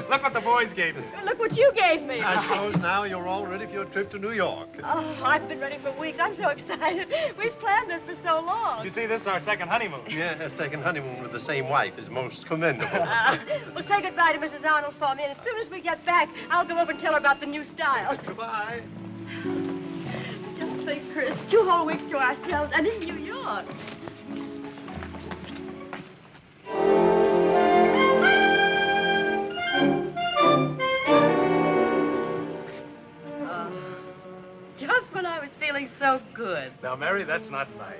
Look what the boys gave me. Look what you gave me. I suppose now you're all ready for your trip to New York. Oh, I've been ready for weeks. I'm so excited. We've planned this for so long. You see, this is our second honeymoon. Yeah, a second honeymoon with the same wife is most commendable. Well, say goodbye to Mrs. Arnold for me, and as soon as we get back, I'll go over and tell her about the new style. Goodbye. Just think, Chris, 2 whole weeks to ourselves and in New York. Just when I was feeling so good. Now, Mary, that's not nice.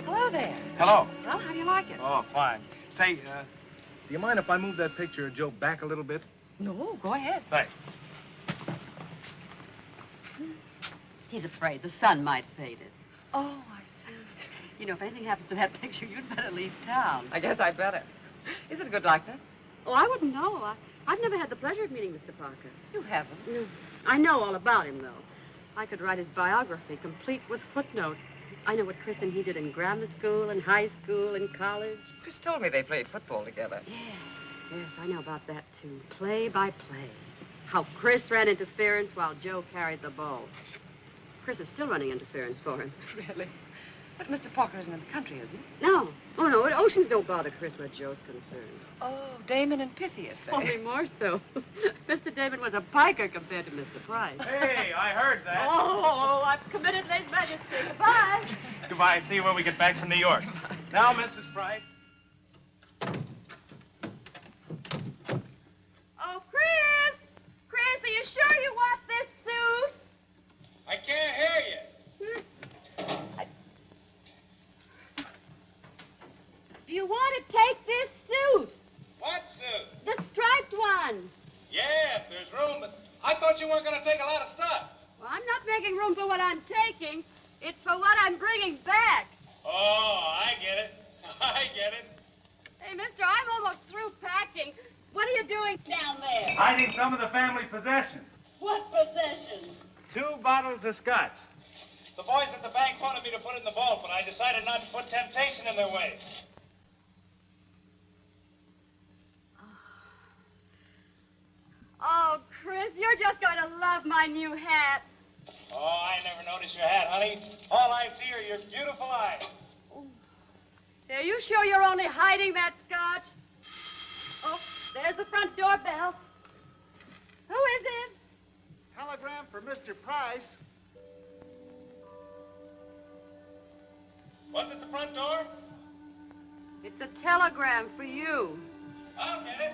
Hello there. Hello. Well, how do you like it? Oh, fine. Say, do you mind if I move that picture of Joe back a little bit? No, go ahead. Thanks. He's afraid the sun might fade it. Oh, I see. You know, if anything happens to that picture, you'd better leave town. I guess I'd better. Is it a good likeness? Oh, I wouldn't know. I've never had the pleasure of meeting Mr. Parker. You haven't? No. I know all about him, though. I could write his biography, complete with footnotes. I know what Chris and he did in grammar school, and high school, and college. Chris told me they played football together. Yes, I know about that, too. Play by play. How Chris ran interference while Joe carried the ball. Chris is still running interference for him. Really? But Mr. Parker isn't in the country, is he? No. Oh, no. Oceans don't bother Chris where Joe's concerned. Oh, Damon and Pythias, eh? Only more so. Mr. Damon was a piker compared to Mr. Price. Hey, I heard that. Oh, I've committed late majesty. Goodbye. Goodbye. See you when we get back from New York. Now, Mrs. Price. Oh, Chris! Chris, are you sure you want this suit? I can't hear you. Do you want to take this suit? What suit? The striped one. Yeah, if there's room, but I thought you weren't going to take a lot of stuff. Well, I'm not making room for what I'm taking. It's for what I'm bringing back. Oh, I get it. I get it. Hey, mister, I'm almost through packing. What are you doing down there? Hiding some of the family possessions. What possessions? 2 bottles of scotch. The boys at the bank wanted me to put it in the vault, but I decided not to put temptation in their way. Oh, Chris, you're just going to love my new hat. Oh, I never noticed your hat, honey. All I see are your beautiful eyes. Are you sure you're only hiding that scotch? Oh, there's the front doorbell. Who is it? Telegram for Mr. Price. What's at the front door? It's a telegram for you. I'll get it.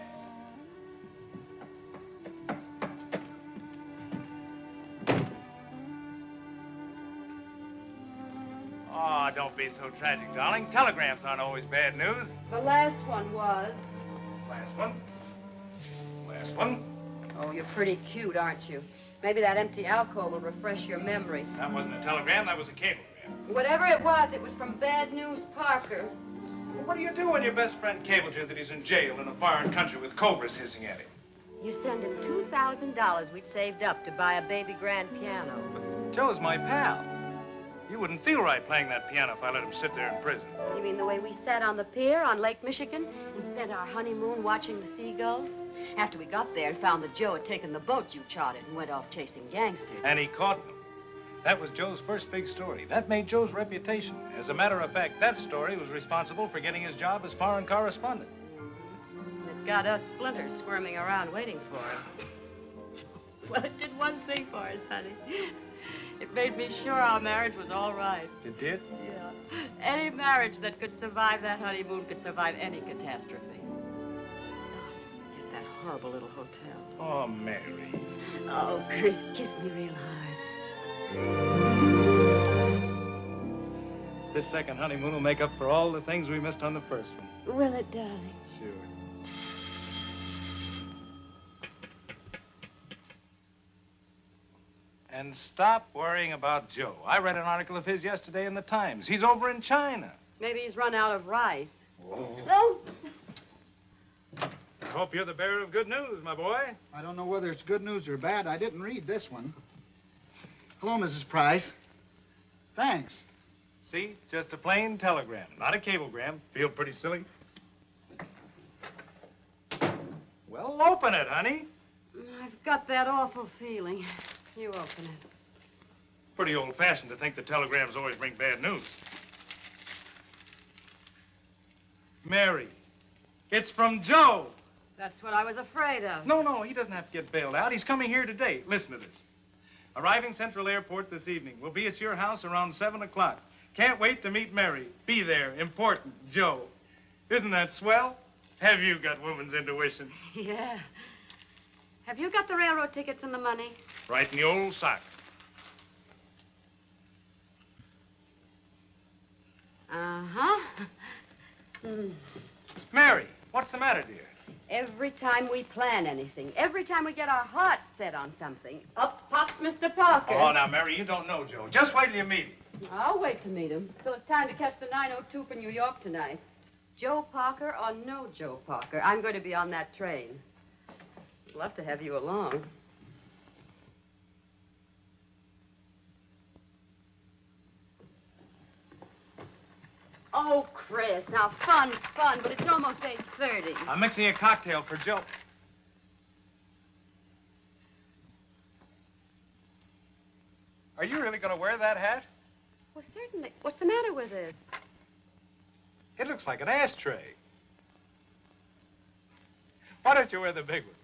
Oh, don't be so tragic, darling. Telegrams aren't always bad news. The last one was. Last one. Last one. Oh, you're pretty cute, aren't you? Maybe that empty alcove will refresh your memory. That wasn't a telegram, that was a cablegram. Whatever it was from Bad News Parker. Well, what do you do when your best friend cables you that he's in jail in a foreign country with cobras hissing at him? You send him $2,000 we'd saved up to buy a baby grand piano. But Joe's my pal. You wouldn't feel right playing that piano if I let him sit there in prison. You mean the way we sat on the pier on Lake Michigan and spent our honeymoon watching the seagulls? After we got there and found that Joe had taken the boat you chartered and went off chasing gangsters. And he caught them. That was Joe's first big story. That made Joe's reputation. As a matter of fact, that story was responsible for getting his job as foreign correspondent. It got us splinters squirming around waiting for him. Well, it did one thing for us, honey. It made me sure our marriage was all right. It did? Yeah. Any marriage that could survive that honeymoon could survive any catastrophe. Get that horrible little hotel. Oh, Mary. Oh, Chris, kiss me real hard. This second honeymoon will make up for all the things we missed on the first one. Will it, darling? Sure. And stop worrying about Joe. I read an article of his yesterday in the Times. He's over in China. Maybe he's run out of rice. Whoa. Oh. I hope you're the bearer of good news, my boy. I don't know whether it's good news or bad. I didn't read this one. Hello, Mrs. Price. Thanks. See, just a plain telegram, not a cablegram. Feel pretty silly? Well, open it, honey. I've got that awful feeling. You open it. Pretty old-fashioned to think that telegrams always bring bad news. Mary, it's from Joe. That's what I was afraid of. No, he doesn't have to get bailed out. He's coming here today. Listen to this. Arriving Central Airport this evening. We'll be at your house around 7 o'clock. Can't wait to meet Mary. Be there. Important. Joe. Isn't that swell? Have you got woman's intuition? Yeah. Have you got the railroad tickets and the money? Right in the old sock. Uh-huh. Mary, what's the matter, dear? Every time we plan anything, every time we get our hearts set on something, up pops Mr. Parker. Oh, now, Mary, you don't know Joe. Just wait till you meet him. I'll wait to meet him till it's time to catch the 902 for New York tonight. Joe Parker or no Joe Parker, I'm going to be on that train. I'd love to have you along. Oh, Chris, now fun's fun, but it's almost 8:30. I'm mixing a cocktail for Joe. Are you really going to wear that hat? Well, certainly. What's the matter with it? It looks like an ashtray. Why don't you wear the big one?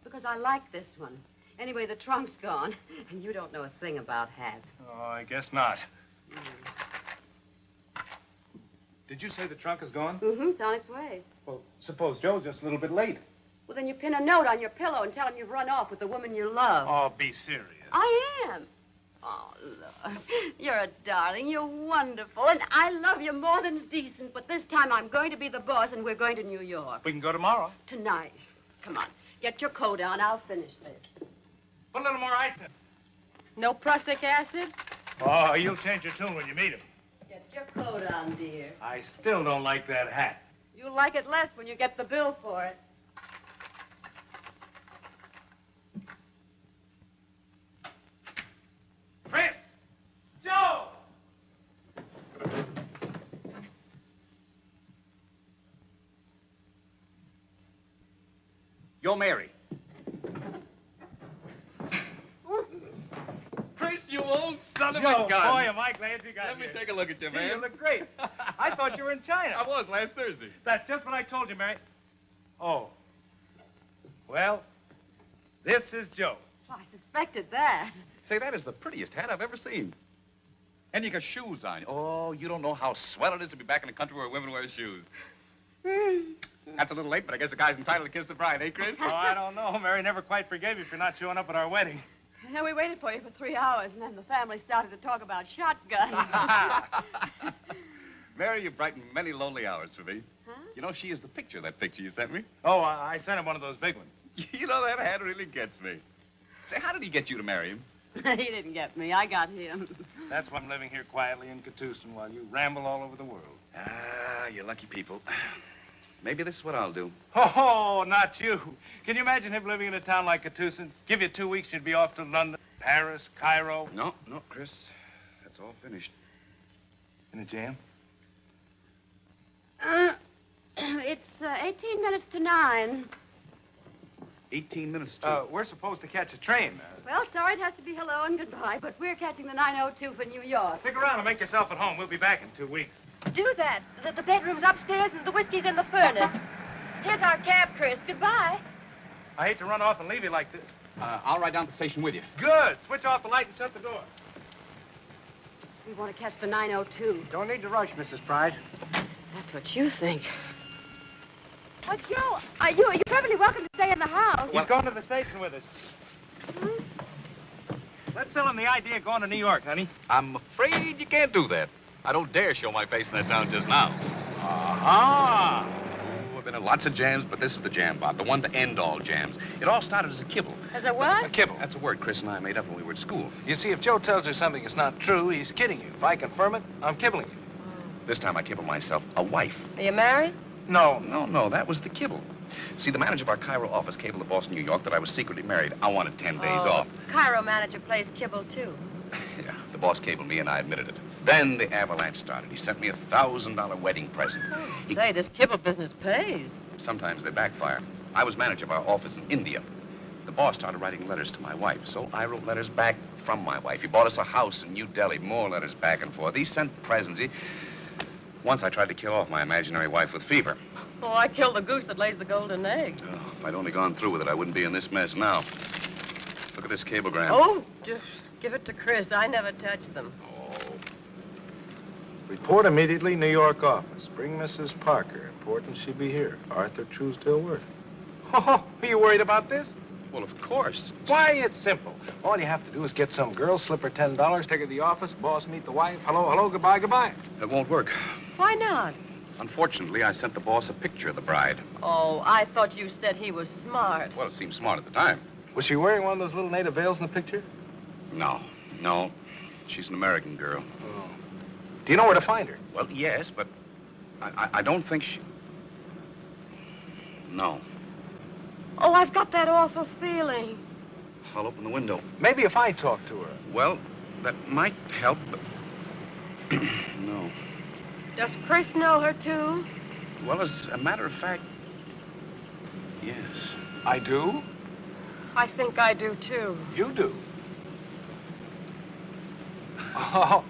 Because I like this one. Anyway, the trunk's gone, and you don't know a thing about hats. Oh, I guess not. Did you say the trunk is gone? Mm-hmm, it's on its way. Well, suppose Joe's just a little bit late. Well, then you pin a note on your pillow and tell him you've run off with the woman you love. Oh, be serious. I am. Oh, Lord. You're a darling. You're wonderful. And I love you more than's decent. But this time I'm going to be the boss, and we're going to New York. We can go tomorrow. Tonight. Come on. Get your coat on. I'll finish this. Put a little more ice in. No prussic acid? Oh, you'll change your tune when you meet him. Get your coat on, dear. I still don't like that hat. You'll like it less when you get the bill for it. Chris! Joe! You're Mary. Chris, you old son of Joe, a gun. boy, am I glad you got Let me here. take a look at you, Gee, man. you look great. I thought you were in China. I was last Thursday. That's just what I told you, Mary. Oh. Well, this is Joe. Well, I suspected that. Say, that is the prettiest hat I've ever seen. And you got shoes on. Oh, you don't know how swell it is to be back in a country where women wear shoes. That's a little late, but I guess a guy's entitled to kiss the bride, eh, Chris? Oh, I don't know. Mary never quite forgave you for not showing up at our wedding. Yeah, we waited for you for 3 hours, and then the family started to talk about shotguns. Mary, you brightened many lonely hours for me. Huh? You know, she is the picture, that picture you sent me. Oh, I sent him one of those big ones. You know, that hat really gets me. Say, how did he get you to marry him? He didn't get me. I got him. That's why I'm living here quietly in Catoosin while you ramble all over the world. Ah, you lucky people. Maybe this is what I'll do. Oh, not you. Can you imagine him living in a town like Catoosin? Give you 2 weeks, you'd be off to London, Paris, Cairo. No, Chris. That's all finished. In a jam? It's 18 minutes to 9. 18 minutes to... We're supposed to catch a train. Well, sorry it has to be hello and goodbye, but we're catching the 902 for New York. Stick around and make yourself at home. We'll be back in 2 weeks. Do that. The bedroom's upstairs and the whiskey's in the furnace. Here's our cab, Chris. Goodbye. I hate to run off and leave you like this. I'll ride down to the station with you. Good. Switch off the light and shut the door. We want to catch the 902. Don't need to rush, Mrs. Price. That's what you think. Well, Joe, you're perfectly welcome to stay in the house. He's going to the station with us. Hmm? Let's sell him the idea of going to New York, honey. I'm afraid you can't do that. I don't dare show my face in that town just now. Aha! Oh, if been in lots of jams, but this is the jam, Bob. The one to end all jams. It all started as a kibble. As a what? A kibble. That's a word Chris and I made up when we were at school. You see, if Joe tells you something is not true, he's kidding you. If I confirm it, I'm kibbling you. This time I kibble myself a wife. Are you married? No. No, that was the kibble. See, the manager of our Cairo office cabled to Boston, New York, that I was secretly married. I wanted 10 days off. Cairo manager plays kibble, too. Yeah, the boss cabled me and I admitted it. Then the avalanche started. He sent me a $1,000 wedding present. Say, this kibble business pays. Sometimes they backfire. I was manager of our office in India. The boss started writing letters to my wife, so I wrote letters back from my wife. He bought us a house in New Delhi, more letters back and forth. He sent presents. Once I tried to kill off my imaginary wife with fever. Oh, I killed the goose that lays the golden egg. Oh, if I'd only gone through with it, I wouldn't be in this mess now. Look at this cablegram. Oh, just give it to Chris. I never touched them. Report immediately, New York office. Bring Mrs. Parker. Important she be here. Arthur Truesdale-Worth. Oh, are you worried about this? Well, of course. Why, it's simple. All you have to do is get some girl, slip her $10, take her to the office, boss meet the wife. Hello, goodbye, goodbye. It won't work. Why not? Unfortunately, I sent the boss a picture of the bride. Oh, I thought you said he was smart. Well, it seemed smart at the time. Was she wearing one of those little native veils in the picture? No. She's an American girl. Oh. Do you know where to find her? Well, yes, but I don't think she... No. Oh, I've got that awful feeling. I'll open the window. Maybe if I talk to her. Well, that might help, but... No. Does Chris know her, too? Well, as a matter of fact, yes. I do? I think I do, too. You do. Oh.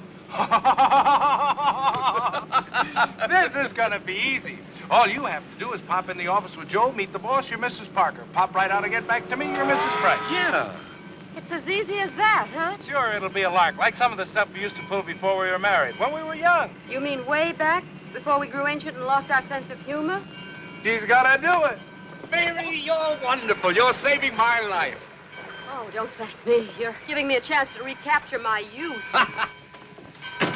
This is gonna be easy. All you have to do is pop in the office with Joe, meet the boss, you're Mrs. Parker. Pop right out and get back to me, you're Mrs. Price. Yeah. It's as easy as that, huh? Sure, it'll be a lark, like some of the stuff we used to pull before we were married, when we were young. You mean way back, before we grew ancient and lost our sense of humor? She's gotta do it. Mary, you're wonderful. You're saving my life. Oh, don't thank me. You're giving me a chance to recapture my youth.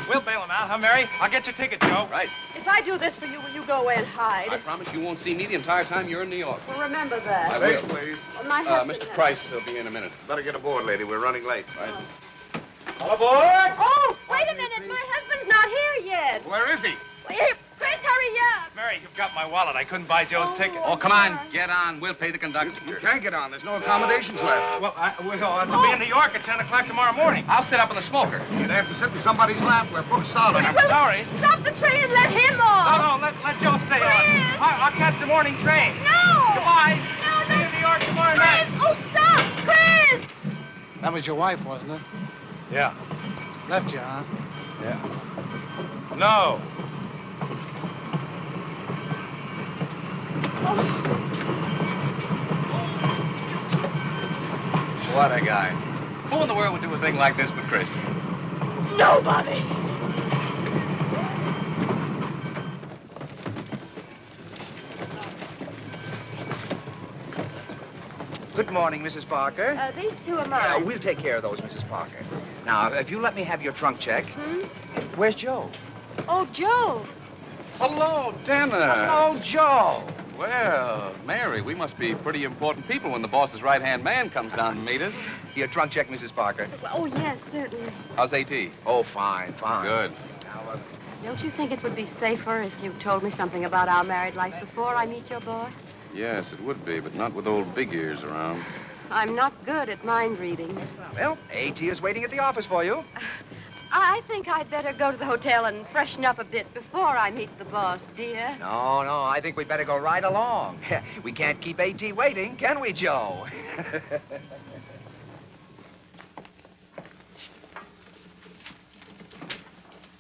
We'll bail him out, huh, Mary? I'll get your ticket, Joe. Right. If I do this for you, will you go away and hide? I promise you won't see me the entire time you're in New York. Well, remember that. I will. Please. Well, my husband Mr. has- Price will be in a minute. Better get aboard, lady. We're running late. Right. All aboard! Oh, wait a minute. My husband's not here yet. Where is he? Well, here, Chris, hurry up. Mary, you've got my wallet. I couldn't buy Joe's ticket. Oh, come on. Get on. We'll pay the conductor. You can't get on. There's no accommodations left. Well, I'll be in New York at 10 o'clock tomorrow morning. I'll sit up in the smoker. You'd have to sit in somebody's lap. We're booked solid. I'm sorry. Stop the train and let him off. No, let Joe stay Chris! on. I'll catch the morning train. No. Goodbye. No, See you in New York tomorrow night. Chris! Oh, stop! Chris! That was your wife, wasn't it? Yeah. Left you, huh? Yeah. No. What a guy. Who in the world would do a thing like this but Chris? Nobody. Good morning, Mrs. Parker. These two are mine. We'll take care of those, Mrs. Parker. Now, if you let me have your trunk check. Where's Joe? Oh, Joe. Hello, Dennis. Oh, Joe. Well, Mary, we must be pretty important people when the boss's right-hand man comes down to meet us. Your trunk check, Mrs. Parker. Oh, yes, certainly. How's AT? Oh, fine. Good. Now, Don't you think it would be safer if you told me something about our married life before I meet your boss? Yes, it would be, but not with old Big Ears around. I'm not good at mind reading. well, AT is waiting at the office for you. I think I'd better go to the hotel and freshen up a bit before I meet the boss, dear. No, I think we'd better go right along. We can't keep AT waiting, can we, Joe?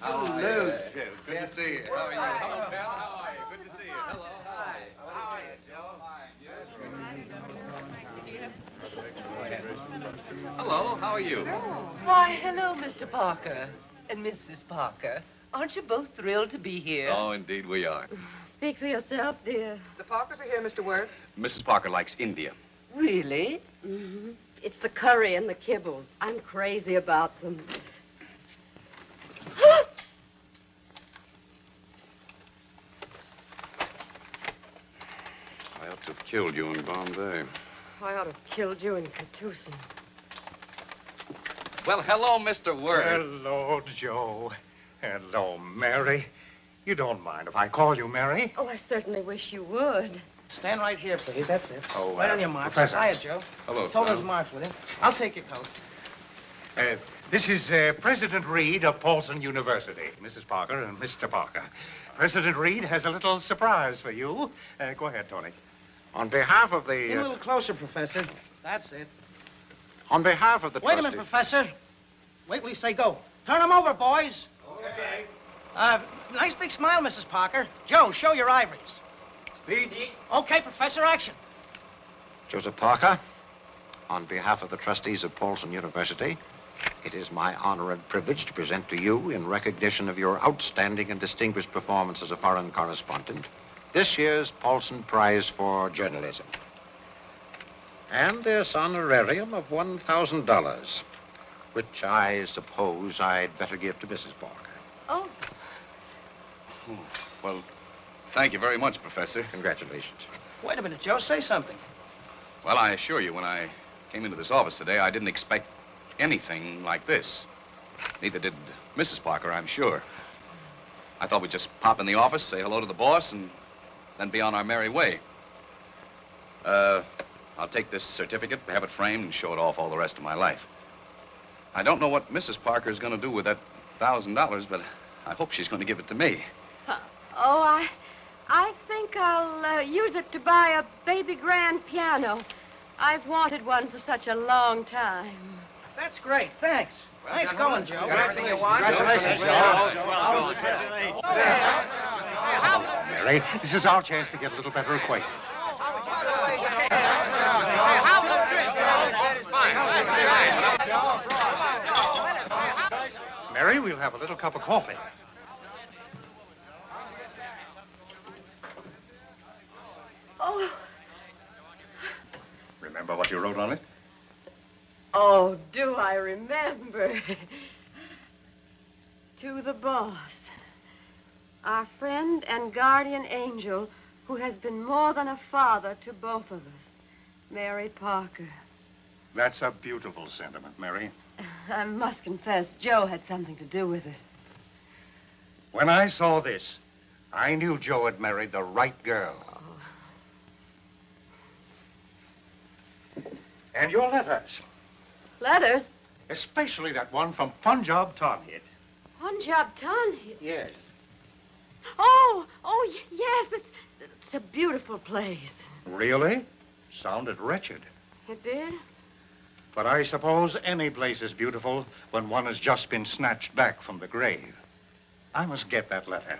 Hello, Joe. Good to see you. How are you? Hello, pal. How are you? Good to see you. Hello. Hi. How are you, Joe? Hello. How are you? Why, hello, Mr. Parker and Mrs. Parker. Aren't you both thrilled to be here? Oh, indeed we are. Speak for yourself, dear. The Parkers are here, Mr. Worth. Mrs. Parker likes India. Really? Mm-hmm. It's the curry and the kibbles. I'm crazy about them. have killed you in Bombay. I ought to have killed you in Katusin. Well, hello, Mr. Worth. Hello, Joe. Hello, Mary. You don't mind if I call you Mary? Oh, I certainly wish you would. Stand right here, please. That's it. Oh, right on your mark. Professor. Hiya, Joe. Hello, Hold Tom. those marks with him. I'll take your coat. This is President Reed of Paulson University, Mrs. Parker and Mr. Parker. President Reed has a little surprise for you. Go ahead, Tony. On behalf of Get a the... little closer, Professor. That's it. on behalf of the Wait a minute, trustees- Professor. Wait till you say go. Turn them over, boys. Okay. Nice big smile, Mrs. Parker. Joe, show your ivories. Speed. Okay, Professor, action. Joseph Parker, on behalf of the trustees of Paulson University, it is my honor and privilege to present to you, in recognition of your outstanding and distinguished performance as a foreign correspondent, this year's Paulson Prize for Journalism. And this honorarium of $1,000, which I suppose I'd better give to Mrs. Parker. Oh, Well, thank you very much, Professor. Congratulations. Wait a minute, Joe. Say something. Well, I assure you, when I came into this office today, I didn't expect anything like this. Neither did Mrs. Parker, I'm sure. I thought we'd just pop in the office, say hello to the boss, and then be on our merry way. I'll take this certificate, have it framed, and show it off all the rest of my life. I don't know what Mrs. Parker is going to do with that $1,000, but I hope she's going to give it to me. oh, I think I'll use it to buy a baby grand piano. I've wanted one for such a long time. That's great. Thanks. Nice going, Joe. got everything you want? Congratulations, Joe. Mary, this is our chance to get a little better acquainted. Mary, we'll have a little cup of coffee. Oh, Remember what you wrote on it? oh, do I remember? To the boss, our friend and guardian angel, who has been more than a father to both of us, Mary Parker. That's a beautiful sentiment, Mary. I must confess, Joe had something to do with it. When I saw this, I knew Joe had married the right girl. And your letters, Letters? especially that one from Punjab Tanhit. Punjab Tanhit. Yes. Yes, it's a beautiful place. Really? Sounded wretched. It did? But I suppose any place is beautiful when one has just been snatched back from the grave. I must get that letter.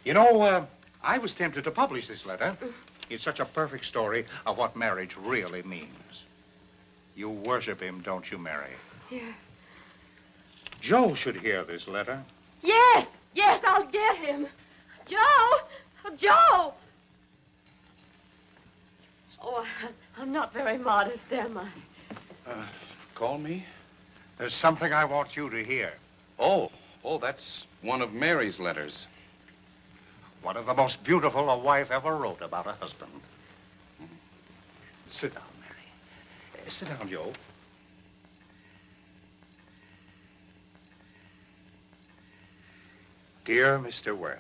You know, I was tempted to publish this letter. It's such a perfect story of what marriage really means. You worship him, don't you, Mary? Yeah. Joe should hear this letter. Yes, I'll get him. Joe! Oh, Joe! Oh, I'm not very modest, am I? Call me? There's something I want you to hear. Oh, that's one of Mary's letters. One of the most beautiful a wife ever wrote about a husband. Sit down, Mary. Sit down, Joe. Dear Mr. Worth,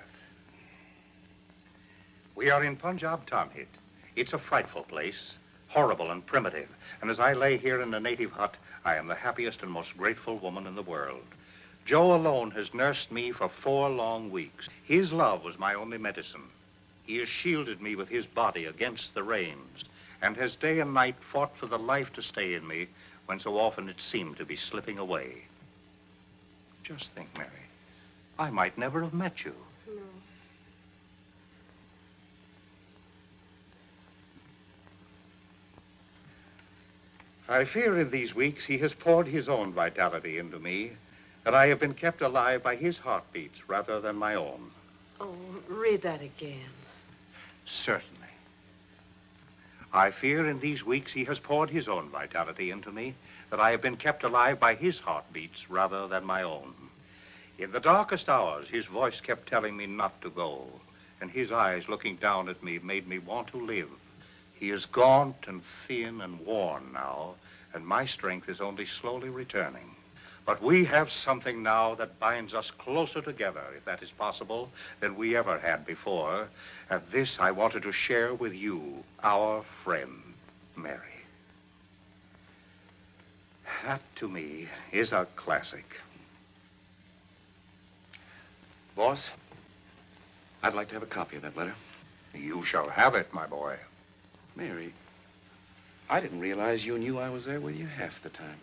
we are in Punjab Tanhit. It's a frightful place, horrible and primitive. And as I lay here in the native hut, I am the happiest and most grateful woman in the world. Joe alone has nursed me for 4 long weeks. His love was my only medicine. He has shielded me with his body against the rains, and has day and night fought for the life to stay in me when so often it seemed to be slipping away. Just think, Mary, I might never have met you. No. I fear in these weeks he has poured his own vitality into me, that I have been kept alive by his heartbeats rather than my own. Oh, read that again. Certainly. I fear in these weeks he has poured his own vitality into me, that I have been kept alive by his heartbeats rather than my own. In the darkest hours, his voice kept telling me not to go, and his eyes looking down at me made me want to live. He is gaunt and thin and worn now, and my strength is only slowly returning. But we have something now that binds us closer together, if that is possible, than we ever had before. And this I wanted to share with you, our friend, Mary. That, to me, is a classic. Boss, I'd like to have a copy of that letter. You shall have it, my boy. Mary, I didn't realize you knew I was there with you half the time.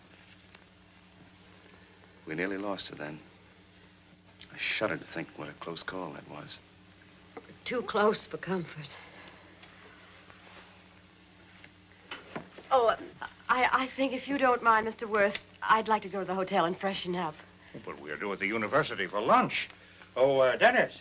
We nearly lost her then. I shudder to think what a close call that was. Too close for comfort. Oh, I think if you don't mind, Mr. Worth, I'd like to go to the hotel and freshen up. But we're due at the university for lunch. Oh, Dennis.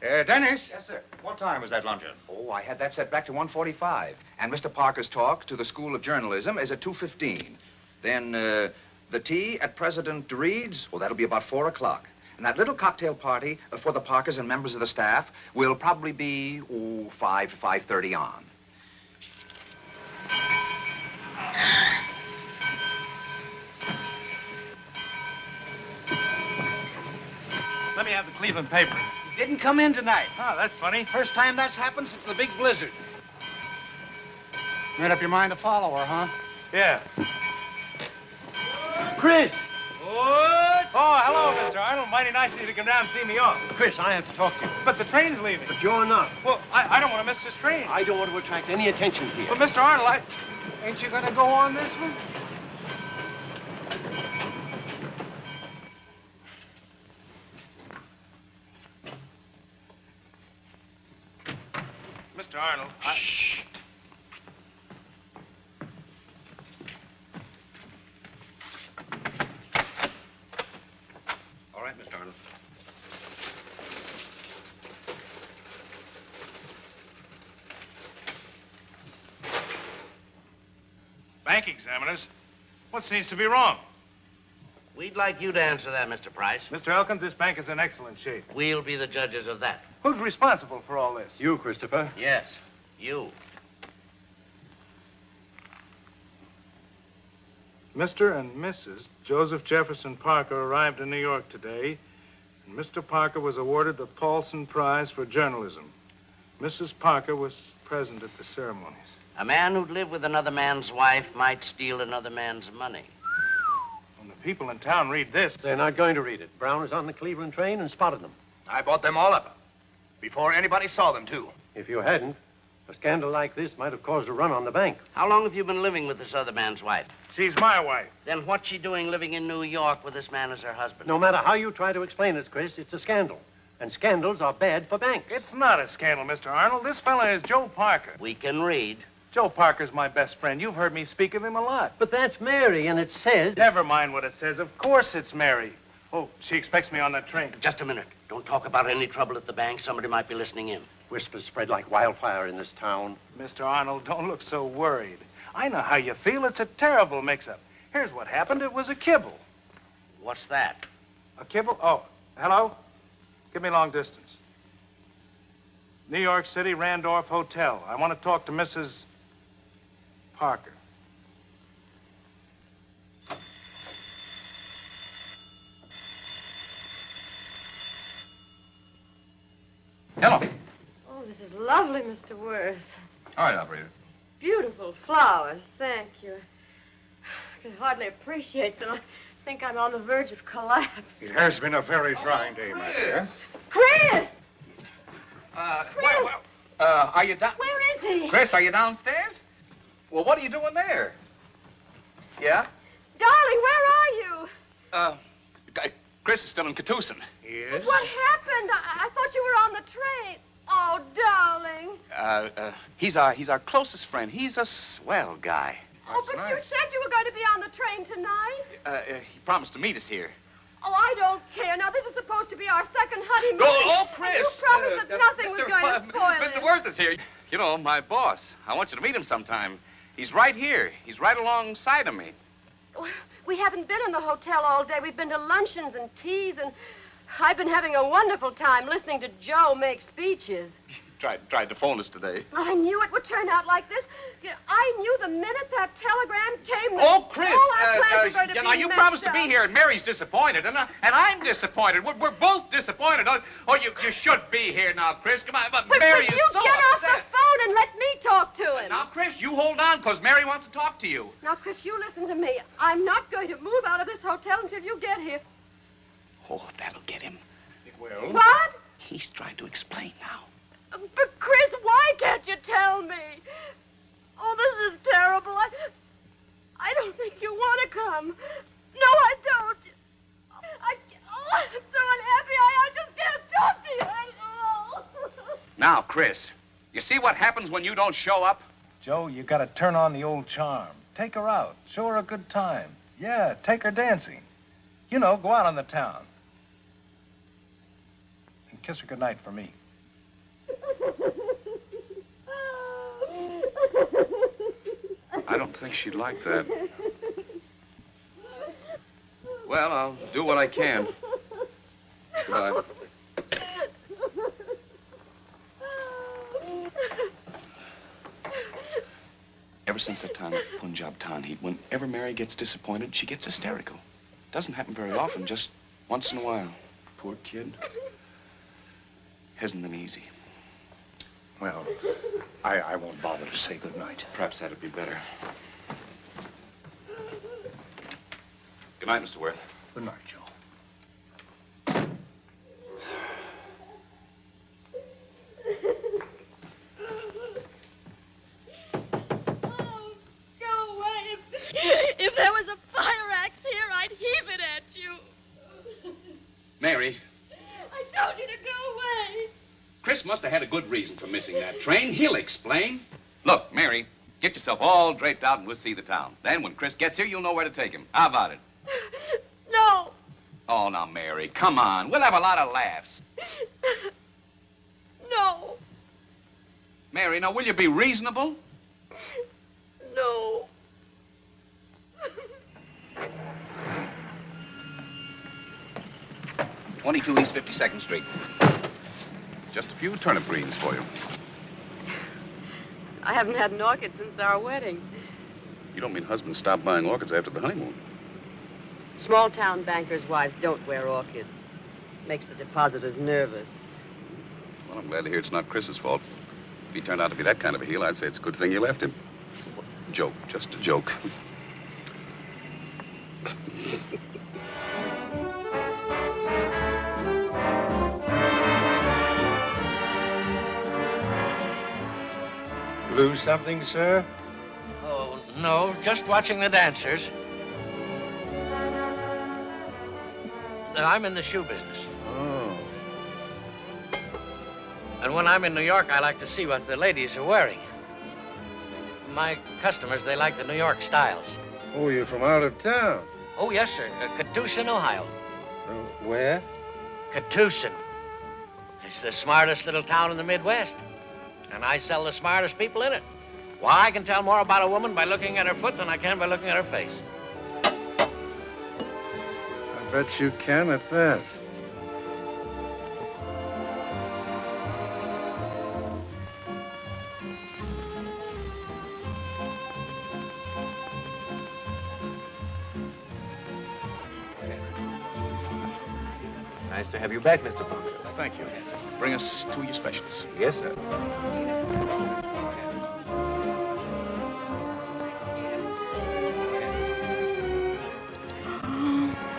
Dennis? Yes, sir. What time is that luncheon? Oh, I had that set back to 1:45. And Mr. Parker's talk to the School of Journalism is at 2:15. Then, the tea at President Reed's, well, that'll be about 4 o'clock. And that little cocktail party for the Parkers and members of the staff will probably be, 5 to 5:30 on. Let me have the Cleveland paper. He didn't come in tonight. Oh, that's funny. First time that's happened since the big blizzard. Made up your mind to follow her, huh? Yeah. Chris! What? Oh, hello, Mr. Arnold. Mighty nice of you to come down and see me off. Chris, I have to talk to you. But the train's leaving. But you're not. Well, I don't want to miss this train. I don't want to attract any attention here. But, Mr. Arnold, Ain't you gonna go on this one? Mr. Arnold, Shh. All right, Mr. Arnold. Bank examiners? What seems to be wrong? We'd like you to answer that, Mr. Price. Mr. Elkins, this bank is in excellent shape. We'll be the judges of that. Who's responsible for all this? You, Christopher. Yes, you. Mr. and Mrs. Joseph Jefferson Parker arrived in New York today, and Mr. Parker was awarded the Paulson Prize for journalism. Mrs. Parker was present at the ceremonies. A man who'd live with another man's wife might steal another man's money. When the people in town read this... They're not going to read it. Brown was on the Cleveland train and spotted them. I bought them all up. Before anybody saw them, too. If you hadn't, a scandal like this might have caused a run on the bank. How long have you been living with this other man's wife? She's my wife. Then what's she doing living in New York with this man as her husband? No matter how you try to explain it, Chris, it's a scandal. And scandals are bad for banks. It's not a scandal, Mr. Arnold. This fella is Joe Parker. We can read. Joe Parker's my best friend. You've heard me speak of him a lot. But that's Mary, and it says... Never mind what it says. Of course it's Mary. Oh, she expects me on that train. Just a minute. Don't talk about any trouble at the bank. Somebody might be listening in. Whispers spread like wildfire in this town. Mr. Arnold, don't look so worried. I know how you feel. It's a terrible mix-up. Here's what happened. It was a kibble. What's that? A kibble? Oh, hello? Give me long distance. New York City, Randolph Hotel. I want to talk to Mrs. Parker. Hello. Oh, this is lovely, Mr. Worth. All right, operator. Beautiful flowers. Thank you. I can hardly appreciate them. I think I'm on the verge of collapse. It has been a very trying day, my dear. Chris! Are you down? Where is he? Chris, are you downstairs? Well, what are you doing there? Yeah? Darling, where are you? Chris is still in Catoosin. Yes? What happened? I thought you were on the train. Oh, darling. He's our closest friend. He's a swell guy. Oh, but you said you were going to be on the train tonight. He promised to meet us here. Oh, I don't care. Now, this is supposed to be our second honeymoon. Oh, Chris! And you promised that nothing was going to spoil it. Mr. Worth is here. You know, my boss. I want you to meet him sometime. He's right here. He's right alongside of me. We haven't been in the hotel all day. We've been to luncheons and teas, and I've been having a wonderful time listening to Joe make speeches. Tried to phone us today. I knew it would turn out like this. You know, I knew the minute that telegram came that Oh, Chris, all our plans were going to be you messed promised to up. be here, and Mary's disappointed, and I'm disappointed. We're both disappointed. Oh, you should be here now, Chris. Come on, but Mary But is you so get off upset. the phone and let me talk to him. Now, Chris, you hold on, because Mary wants to talk to you. Now, Chris, you listen to me. I'm not going to move out of this hotel until you get here. Oh, that'll get him. It will. What? He's trying to explain now. But, Chris, why can't you tell me? Oh, this is terrible. I don't think you want to come. No, I don't. I'm so unhappy. I just can't talk to you. Now, Chris, you see what happens when you don't show up? Joe, you gotta turn on the old charm. Take her out. Show her a good time. Yeah, take her dancing. You know, go out on the town. And kiss her goodnight for me. I don't think she'd like that. Well, I'll do what I can. Goodbye. Ever since that time at Punjab Town Heat, whenever Mary gets disappointed, she gets hysterical. Doesn't happen very often, just once in a while. Poor kid. Hasn't been easy. Well, I won't bother to say goodnight. Perhaps that'd be better. Good night, Mr. Worth. Good night, Joe. Oh, go away. If there was a fire axe here, I'd heave it at you. Mary, I told you to go away. Chris must have had a good reason for missing that train. He'll explain. Look, Mary, get yourself all draped out and we'll see the town. Then when Chris gets here, you'll know where to take him. How about it? No. Oh, now, Mary, come on. We'll have a lot of laughs. No. Mary, now, will you be reasonable? No. 22 East 52nd Street. Just a few turnip greens for you. I haven't had an orchid since our wedding. You don't mean husband stopped buying orchids after the honeymoon? Small-town bankers' wives don't wear orchids. Makes the depositors nervous. Well, I'm glad to hear it's not Chris's fault. If he turned out to be that kind of a heel, I'd say it's a good thing you left him. Joke, just a joke. Lose something, sir? Oh, no, just watching the dancers. I'm in the shoe business. Oh. And when I'm in New York, I like to see what the ladies are wearing. My customers, they like the New York styles. Oh, you're from out of town? Oh, yes, sir. Catoosin, Ohio. Where? Catoosin. It's the smartest little town in the Midwest. And I sell the smartest people in it. Why, I can tell more about a woman by looking at her foot than I can by looking at her face. I bet you can at that. Nice to have you back, Mr. Parker. Thank you. Bring us two of your specials. Yes, sir.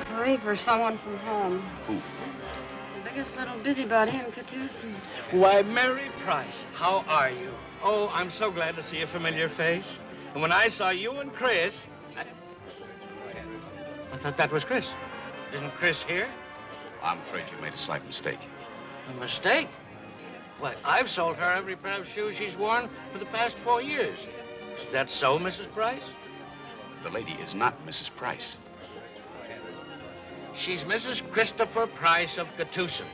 Hurry for someone from home. Who? The biggest little busybody in Catoosin. Why, Mary Price, how are you? Oh, I'm so glad to see a familiar face. And when I saw you and Chris, I thought that was Chris. Isn't Chris here? I'm afraid you made a slight mistake. A mistake? Why, I've sold her every pair of shoes she's worn for the past 4 years. Is that so, Mrs. Price? The lady is not Mrs. Price. She's Mrs. Christopher Price of Catoosin.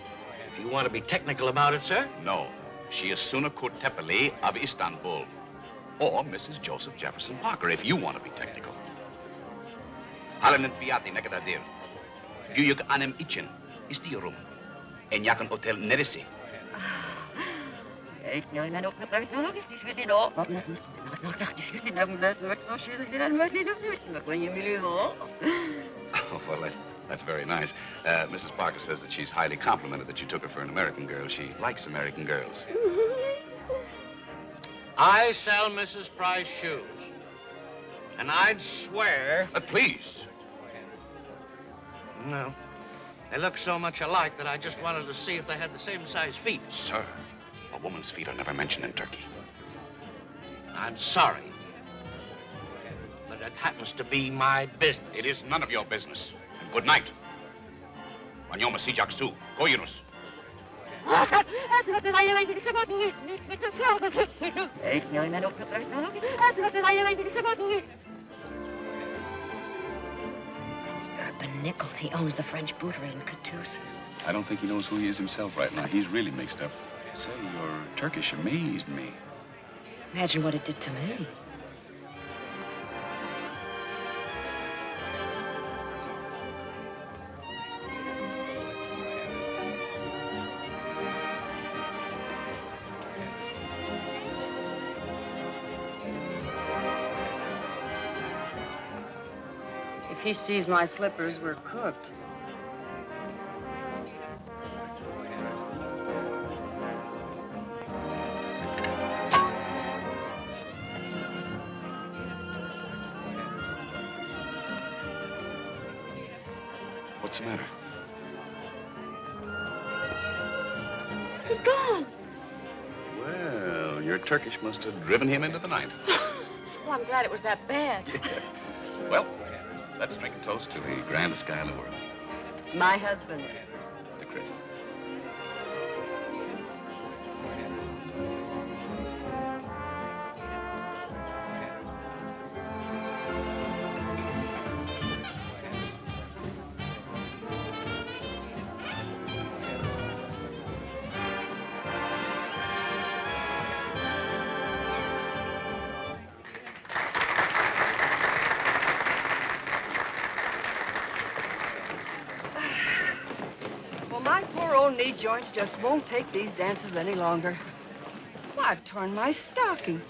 If you want to be technical about it, sir. No. She is Suna Kurtepeli of Istanbul. Or Mrs. Joseph Jefferson Parker, if you want to be technical. Halen fiati nekadadir. Guyuk anem için. İstiyorum. en Yakan Hotel Neresi. Oh, well, that's very nice. Mrs. Parker says that she's highly complimented that you took her for an American girl. She likes American girls. I sell Mrs. Price shoes. And I'd swear... Please. No. They look so much alike that I just wanted to see if they had the same size feet. Sir, a woman's feet are never mentioned in Turkey. I'm sorry. But it happens to be my business. It is none of your business. And good night. Manyoma sijaksu. Koyunus. Urban Nichols. He owns the French bouterie in Katoos. I don't think he knows who he is himself right now. He's really mixed up. Say, your Turkish amazed me. Imagine what it did to me. If he sees my slippers, we're cooked. What's the matter? He's gone. Well, your Turkish must have driven him into the night. Well, I'm glad it was that bad. Yeah. Well, let's drink a toast to the grandest guy in the world. My husband. To Chris. My poor old knee joints just won't take these dances any longer. Well, I've torn my stocking.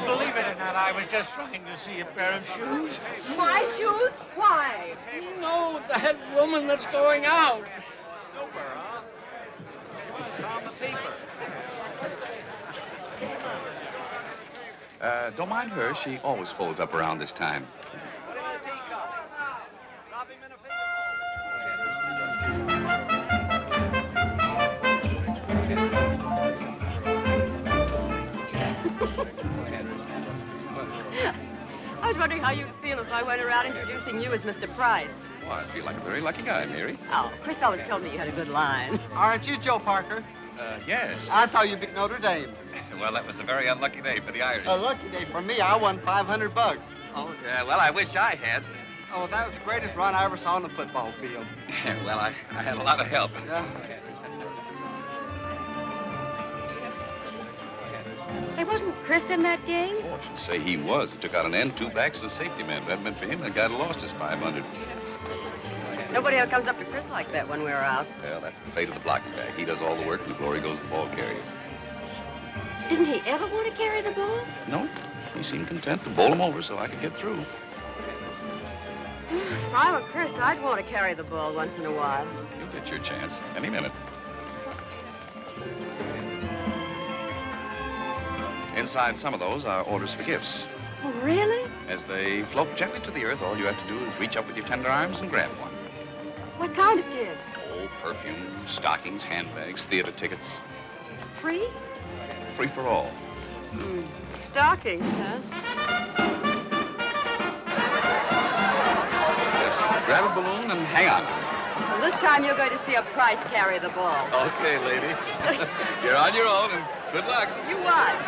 Believe it or not, I was just trying to see a pair of shoes. My shoes? Why? No, that woman that's going out. Don't mind her. She always folds up around this time. I was wondering how you'd feel if I went around introducing you as Mr. Price. Well, I feel like a very lucky guy, Mary. Oh, Chris always told me you had a good line. Aren't you Joe Parker? Yes. I saw you beat Notre Dame. Well, that was a very unlucky day for the Irish. A lucky day for me. I won $500. Oh, yeah. Well, I wish I had. Oh, that was the greatest run I ever saw on the football field. Well, I had a lot of help. Yeah. Hey, wasn't Chris in that game? Oh, I should say he was. He took out an end, two backs, and a safety man. If that meant for him, that guy'd have lost his 500. Nobody ever comes up to Chris like that when we're out. Well, that's the fate of the blocking back. He does all the work, and the glory goes to the ball carrier. Didn't he ever want to carry the ball? No, he seemed content to bowl him over so I could get through. If I were Chris, I'd want to carry the ball once in a while. You'll get your chance any minute. Inside some of those are orders for gifts. Oh, really? As they float gently to the earth, all you have to do is reach up with your tender arms and grab one. What kind of gifts? Oh, perfume, stockings, handbags, theater tickets. Free? Free for all. Stockings, huh? Just grab a balloon and hang on. Well, this time you're going to see a Price carry the ball. Okay, lady. You're on your own, and good luck. You watch.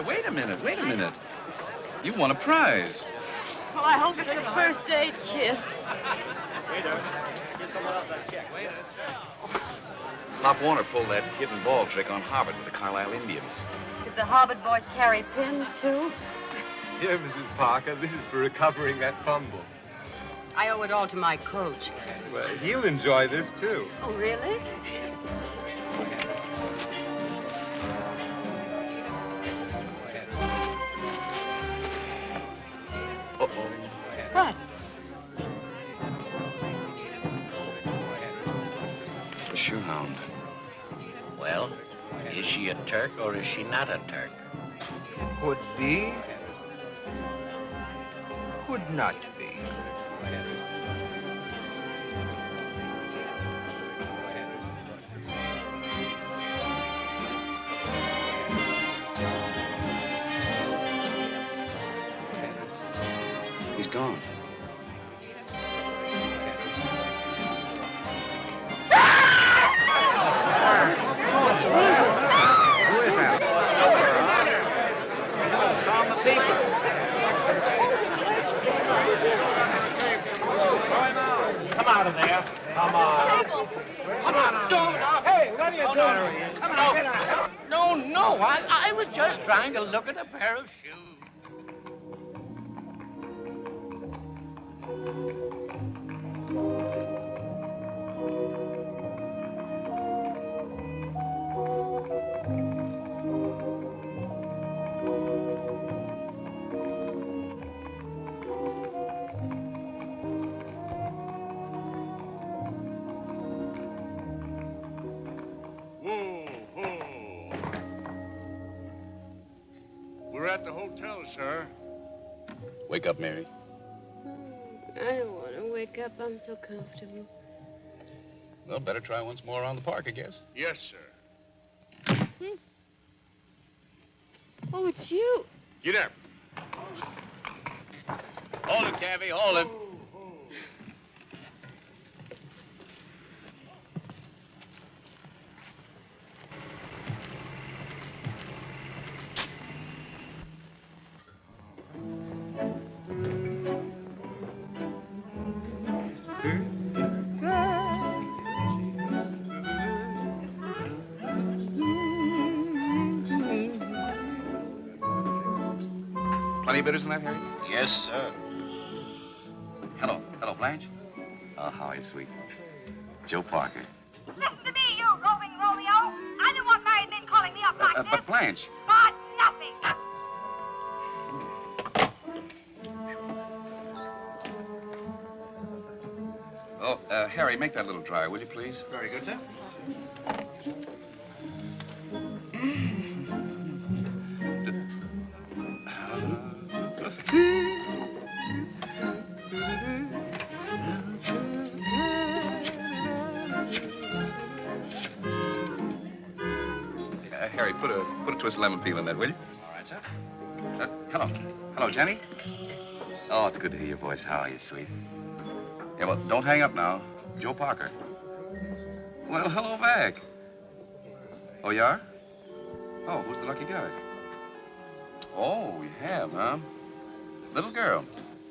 Wait a minute. You won a prize. Well, I hope it's a first aid kit. Waiter, get someone else that check. Waiter. Pop Warner pulled that hidden ball trick on Harvard with the Carlisle Indians. Did the Harvard boys carry pins, too? Here, Mrs. Parker, this is for recovering that fumble. I owe it all to my coach. Well, he'll enjoy this, too. Oh, really? Uh-oh. What? The shoehound. Well, is she a Turk or is she not a Turk? Could be. Could not be. He's gone. Come out of there. Come on. Come on. Don't. Hey, what are you doing? Come on. No. I was just trying to look at a pair of shoes. We're at the hotel, sir. Wake up, Mary. I don't want to wake up. I'm so comfortable. Well, better try once more around the park, I guess. Yes, sir. Oh, it's you. Get up. Hold it, Cabby, hold it. Plenty of bitters in that, Harry? Yes, sir. Hello, Blanche. Oh, how are you, sweet? Joe Parker. Listen to me, you roving Romeo. I don't want married men calling me up like this. But Blanche. But nothing. Oh, Harry, make that a little drier, will you, please? Very good, sir. Harry, put a twist of lemon peel in that, will you? All right, sir. Hello, Jenny. Oh, it's good to hear your voice. How are you, sweet? Yeah, well, don't hang up now. Joe Parker. Well, hello back. Oh, you are? Oh, who's the lucky guy? Oh, you have, huh? Little girl.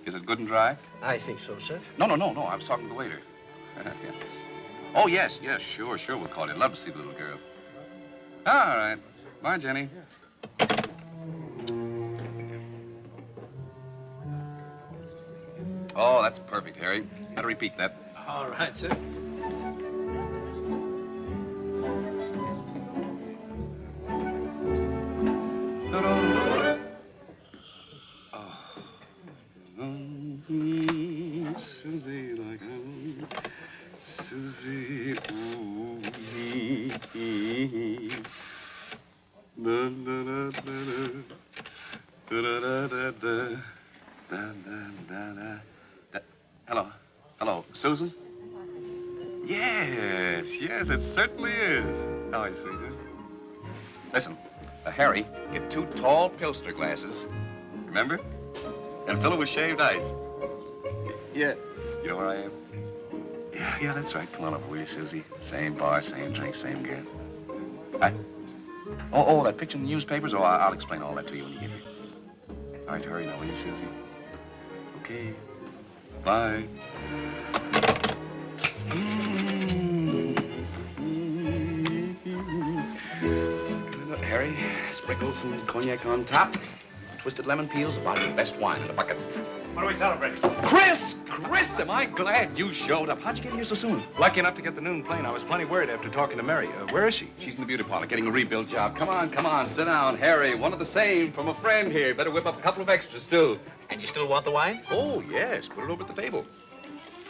Is it good and dry? I think so, sir. No. I was talking to the waiter. Yeah. Oh, yes, sure. We'll call you. Love to see the little girl. All right. Bye, Jenny. Oh, that's perfect, Harry. Had to repeat that. All right, sir. Susie, like Susie, ooh, da da da da da da. Hello, Susan? Yes, it certainly is. How are you, sweetheart? Listen, Harry, get 2 tall Pilsner glasses, remember? And fill it with shaved ice. Yeah. You know where I am? Yeah, that's right. Come on over, will you, Susie? Same bar, same drink, same girl. Hi. Oh, that picture in the newspapers? Oh, I'll explain all that to you when you get here. All right, hurry now, will you, Susie? Okay. Bye. Harry, sprinkle some cognac on top. Twisted lemon peels, a bottle of the best wine in a bucket. What are we celebrating? Chris, am I glad you showed up. How'd you get here so soon? Lucky enough to get the noon plane. I was plenty worried after talking to Mary. Where is she? She's in the beauty parlor getting a rebuild job. Come on, sit down. Harry, one of the same from a friend here. Better whip up a couple of extras, too. And you still want the wine? Oh, yes. Put it over at the table.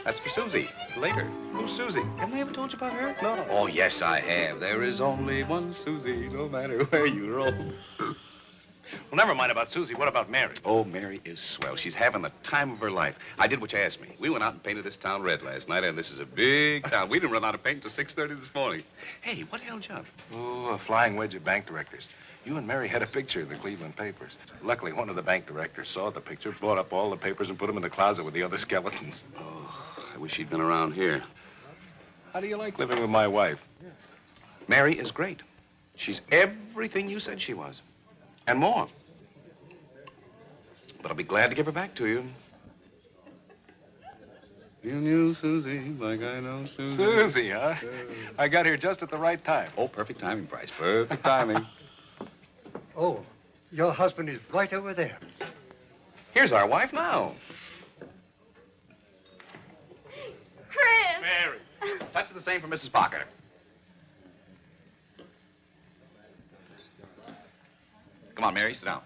That's for Susie. Later. Who's Susie? Haven't I ever told you about her? No. Oh, yes, I have. There is only one Susie, no matter where you roam. Well, never mind about Susie. What about Mary? Oh, Mary is swell. She's having the time of her life. I did what you asked me. We went out and painted this town red last night, and this is a big town. We didn't run out of paint until 6:30 this morning. Hey, what held you up? Oh, a flying wedge of bank directors. You and Mary had a picture in the Cleveland papers. Luckily, one of the bank directors saw the picture, brought up all the papers, and put them in the closet with the other skeletons. Oh, I wish she'd been around here. How do you like living with my wife? Mary is great. She's everything you said she was. And more. But I'll be glad to give her back to you. You knew Susie like I know Susie. Susie, huh? I got here just at the right time. Oh, perfect timing, Bryce. Perfect timing. Oh, your husband is right over there. Here's our wife now. Chris! Mary. Touch the same for Mrs. Parker. Come on, Mary, sit down.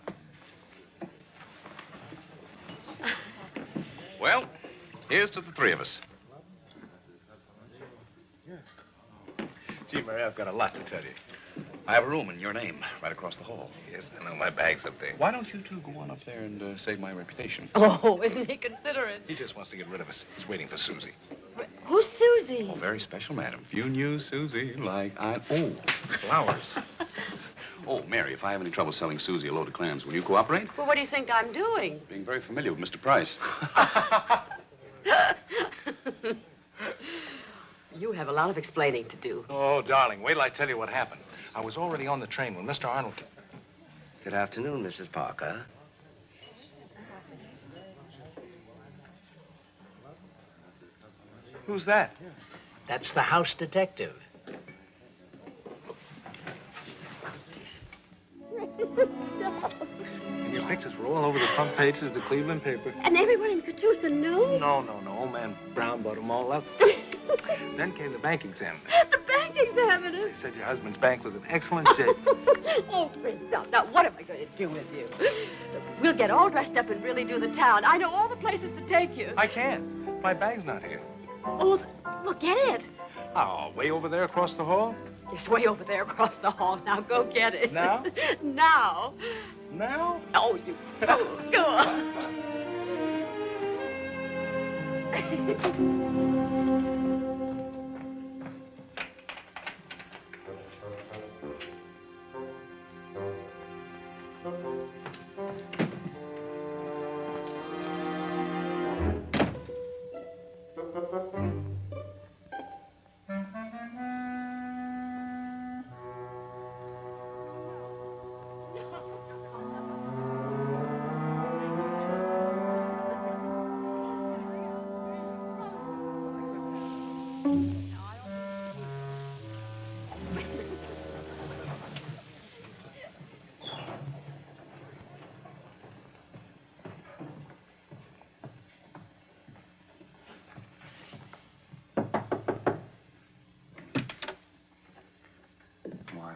Well, here's to the three of us. Gee, Mary, I've got a lot to tell you. I have a room in your name right across the hall. Yes, I know. My bag's up there. Why don't you two go on up there and save my reputation? Oh, isn't he considerate? He just wants to get rid of us. He's waiting for Susie. Who's Susie? Oh, very special, madam. If you knew Susie like I... Oh, flowers. Oh, Mary, if I have any trouble selling Susie a load of clams, will you cooperate? Well, what do you think I'm doing? Being very familiar with Mr. Price. You have a lot of explaining to do. Oh, darling, wait till I tell you what happened. I was already on the train when Mr. Arnold came. Good afternoon, Mrs. Parker. Who's that? That's the house detective. And your pictures were all over the front pages of the Cleveland paper. And everyone in Catoosa knew? No. Old man Brown bought them all up. Then came the bank examiner. The bank examiner? He said your husband's bank was in excellent shape. Oh, Chris, now, what am I going to do with you? We'll get all dressed up and really do the town. I know all the places to take you. I can't. My bag's not here. Oh, well, get it. Oh, way over there across the hall? It's way over there across the hall. Now, go get it. Now? Now. Now? Oh, you fool. Go on.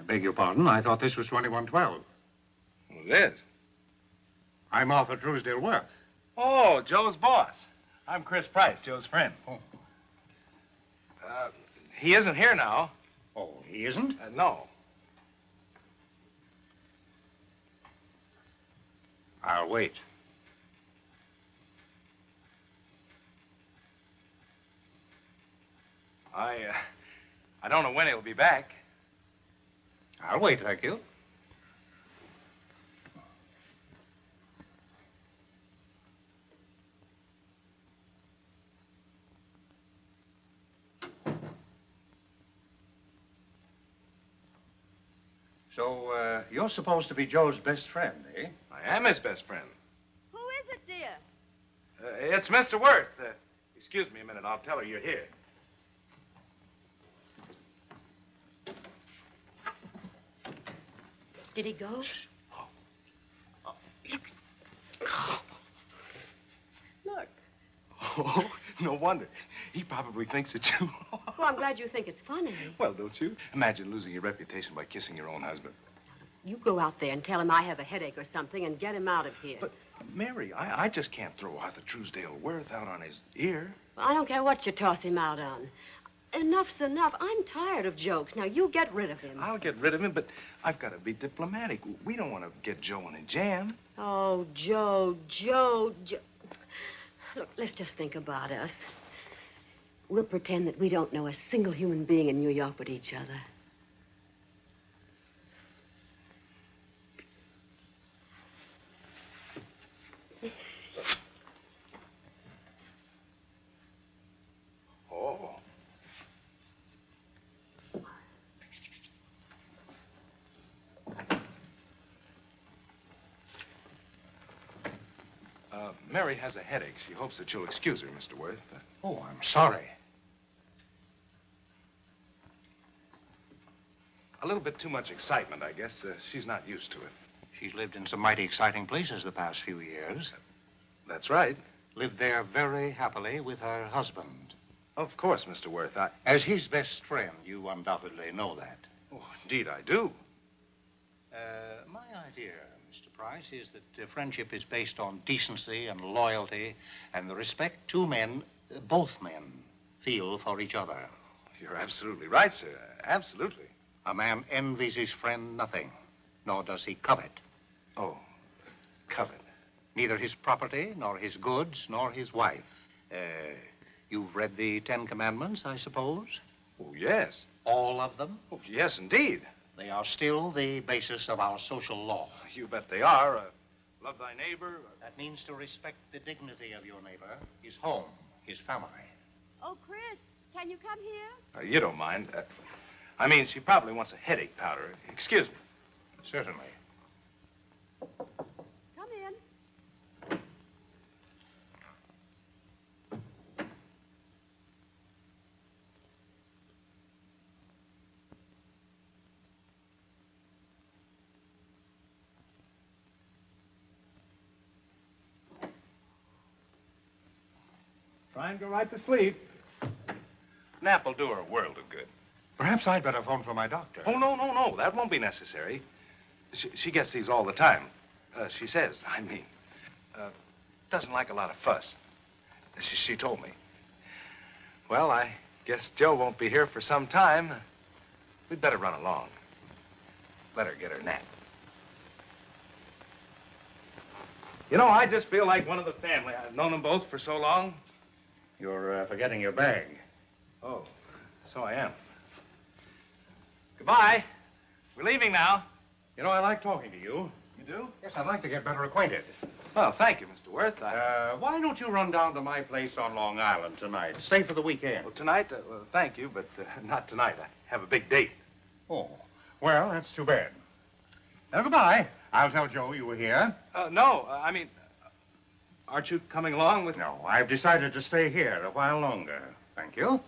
Beg your pardon, I thought this was 2112. Well, it is. I'm Arthur Truesdale Worth. Oh, Joe's boss. I'm Chris Price, Joe's friend. Oh. He isn't here now. Oh, he isn't? No. I'll wait. I don't know when he'll be back. I'll wait, thank you. So, you're supposed to be Joe's best friend, eh? I am his best friend. Who is it, dear? It's Mr. Worth. Excuse me a minute. I'll tell her you're here. Did he go? Look. Oh, no wonder. He probably thinks it's you. Well, I'm glad you think it's funny. Well, don't you? Imagine losing your reputation by kissing your own husband. You go out there and tell him I have a headache or something and get him out of here. But, Mary, I just can't throw Arthur Truesdale Worth out on his ear. Well, I don't care what you toss him out on. Enough's enough. I'm tired of jokes. Now, you get rid of him. I'll get rid of him, but I've got to be diplomatic. We don't want to get Joe in a jam. Oh, Joe. Look, let's just think about us. We'll pretend that we don't know a single human being in New York but each other. Oh. Mary has a headache. She hopes that you'll excuse her, Mr. Worth. Oh, I'm sorry. A little bit too much excitement, I guess. She's not used to it. She's lived in some mighty exciting places the past few years. That's right. Lived there very happily with her husband. Of course, Mr. Worth. As his best friend, you undoubtedly know that. Oh, indeed I do. My idea, Mr. Price, is that friendship is based on decency and loyalty and the respect two men, both men, feel for each other. You're absolutely right, sir. Absolutely. A man envies his friend nothing, nor does he covet. Oh, covet. Neither his property, nor his goods, nor his wife. You've read the Ten Commandments, I suppose? Oh, yes. All of them? Oh, yes, indeed. They are still the basis of our social law. You bet they are. Love thy neighbor. That means to respect the dignity of your neighbor, his home, his family. Oh, Chris, can you come here? You don't mind. I mean, she probably wants a headache powder. Excuse me. Certainly. Come in. Try and go right to sleep. Nap will do her a world of good. Perhaps I'd better phone for my doctor. Oh, no. That won't be necessary. She gets these all the time. She says, doesn't like a lot of fuss. She told me. Well, I guess Joe won't be here for some time. We'd better run along. Let her get her nap. You know, I just feel like one of the family. I've known them both for so long. You're forgetting your bag. Oh, so I am. Goodbye. We're leaving now. You know, I like talking to you. You do? Yes, I'd like to get better acquainted. Well, thank you, Mr. Worth. Why don't you run down to my place on Long Island tonight? Stay for the weekend. Well, tonight? Well, thank you, but not tonight. I have a big date. Oh, well, that's too bad. Now, goodbye. I'll tell Joe you were here. No, aren't you coming along with... No, I've decided to stay here a while longer. Thank you.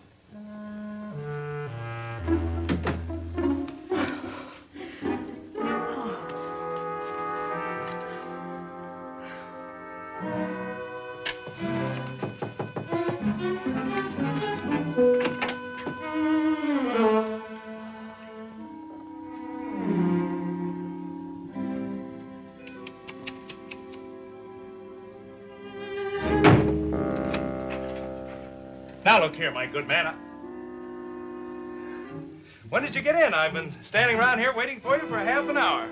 Now, look here, my good man. When did you get in? I've been standing around here waiting for you for half an hour.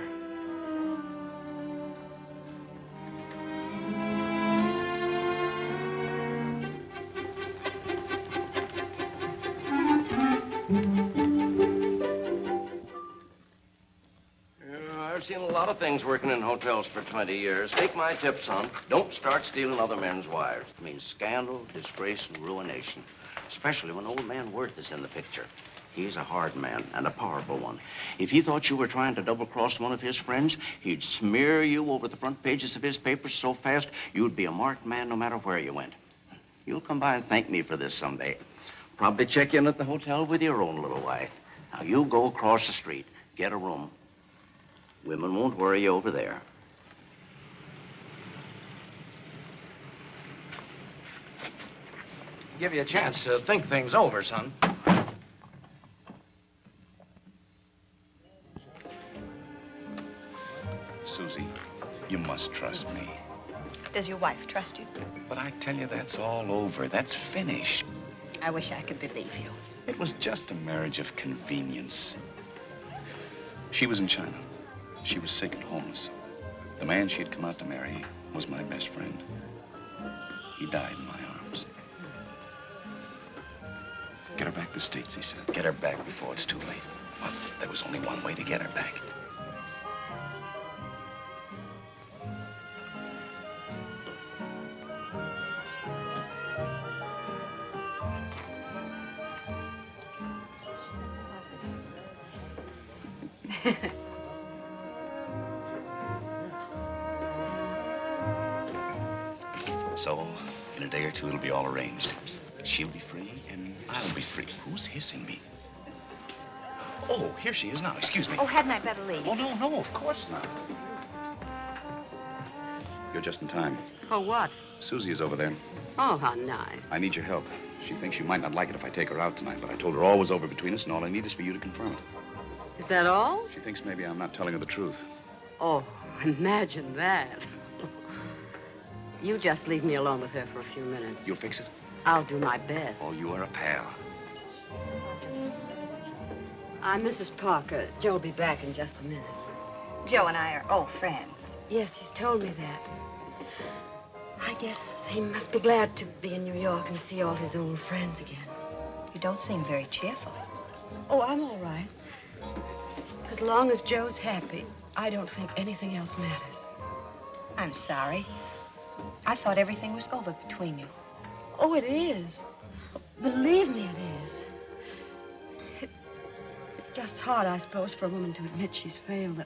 I've seen a lot of things working in hotels for 20 years. Take my tip, son. Don't start stealing other men's wives. It means scandal, disgrace, and ruination. Especially when old man Worth is in the picture. He's a hard man and a powerful one. If he thought you were trying to double-cross one of his friends, he'd smear you over the front pages of his papers so fast, you'd be a marked man no matter where you went. You'll come by and thank me for this someday. Probably check in at the hotel with your own little wife. Now, you go across the street, get a room. Women won't worry you over there. Give you a chance to think things over, son. Susie, you must trust me. Does your wife trust you? But I tell you, that's all over. That's finished. I wish I could believe you. It was just a marriage of convenience. She was in China. She was sick and homeless. The man she had come out to marry was my best friend. He died in my arms. Get her back to the States, he said. Get her back before it's too late. But there was only one way to get her back. So, in a day or two, it'll be all arranged. She'll be free, and I'll be free. Who's hissing me? Oh, here she is now. Excuse me. Oh, hadn't I better leave? Oh, no, of course not. You're just in time. For what? Susie is over there. Oh, how nice. I need your help. She thinks you might not like it if I take her out tonight, but I told her all was over between us, and all I need is for you to confirm it. Is that all? She thinks maybe I'm not telling her the truth. Oh, imagine that. You just leave me alone with her for a few minutes. You'll fix it? I'll do my best. Oh, you are a pal. I'm Mrs. Parker. Joe'll be back in just a minute. Joe and I are old friends. Yes, he's told me that. I guess he must be glad to be in New York and see all his old friends again. You don't seem very cheerful. Oh, I'm all right. As long as Joe's happy, I don't think anything else matters. I'm sorry. I thought everything was over between you. Oh, it is. Believe me, it is. It's just hard, I suppose, for a woman to admit she's failed,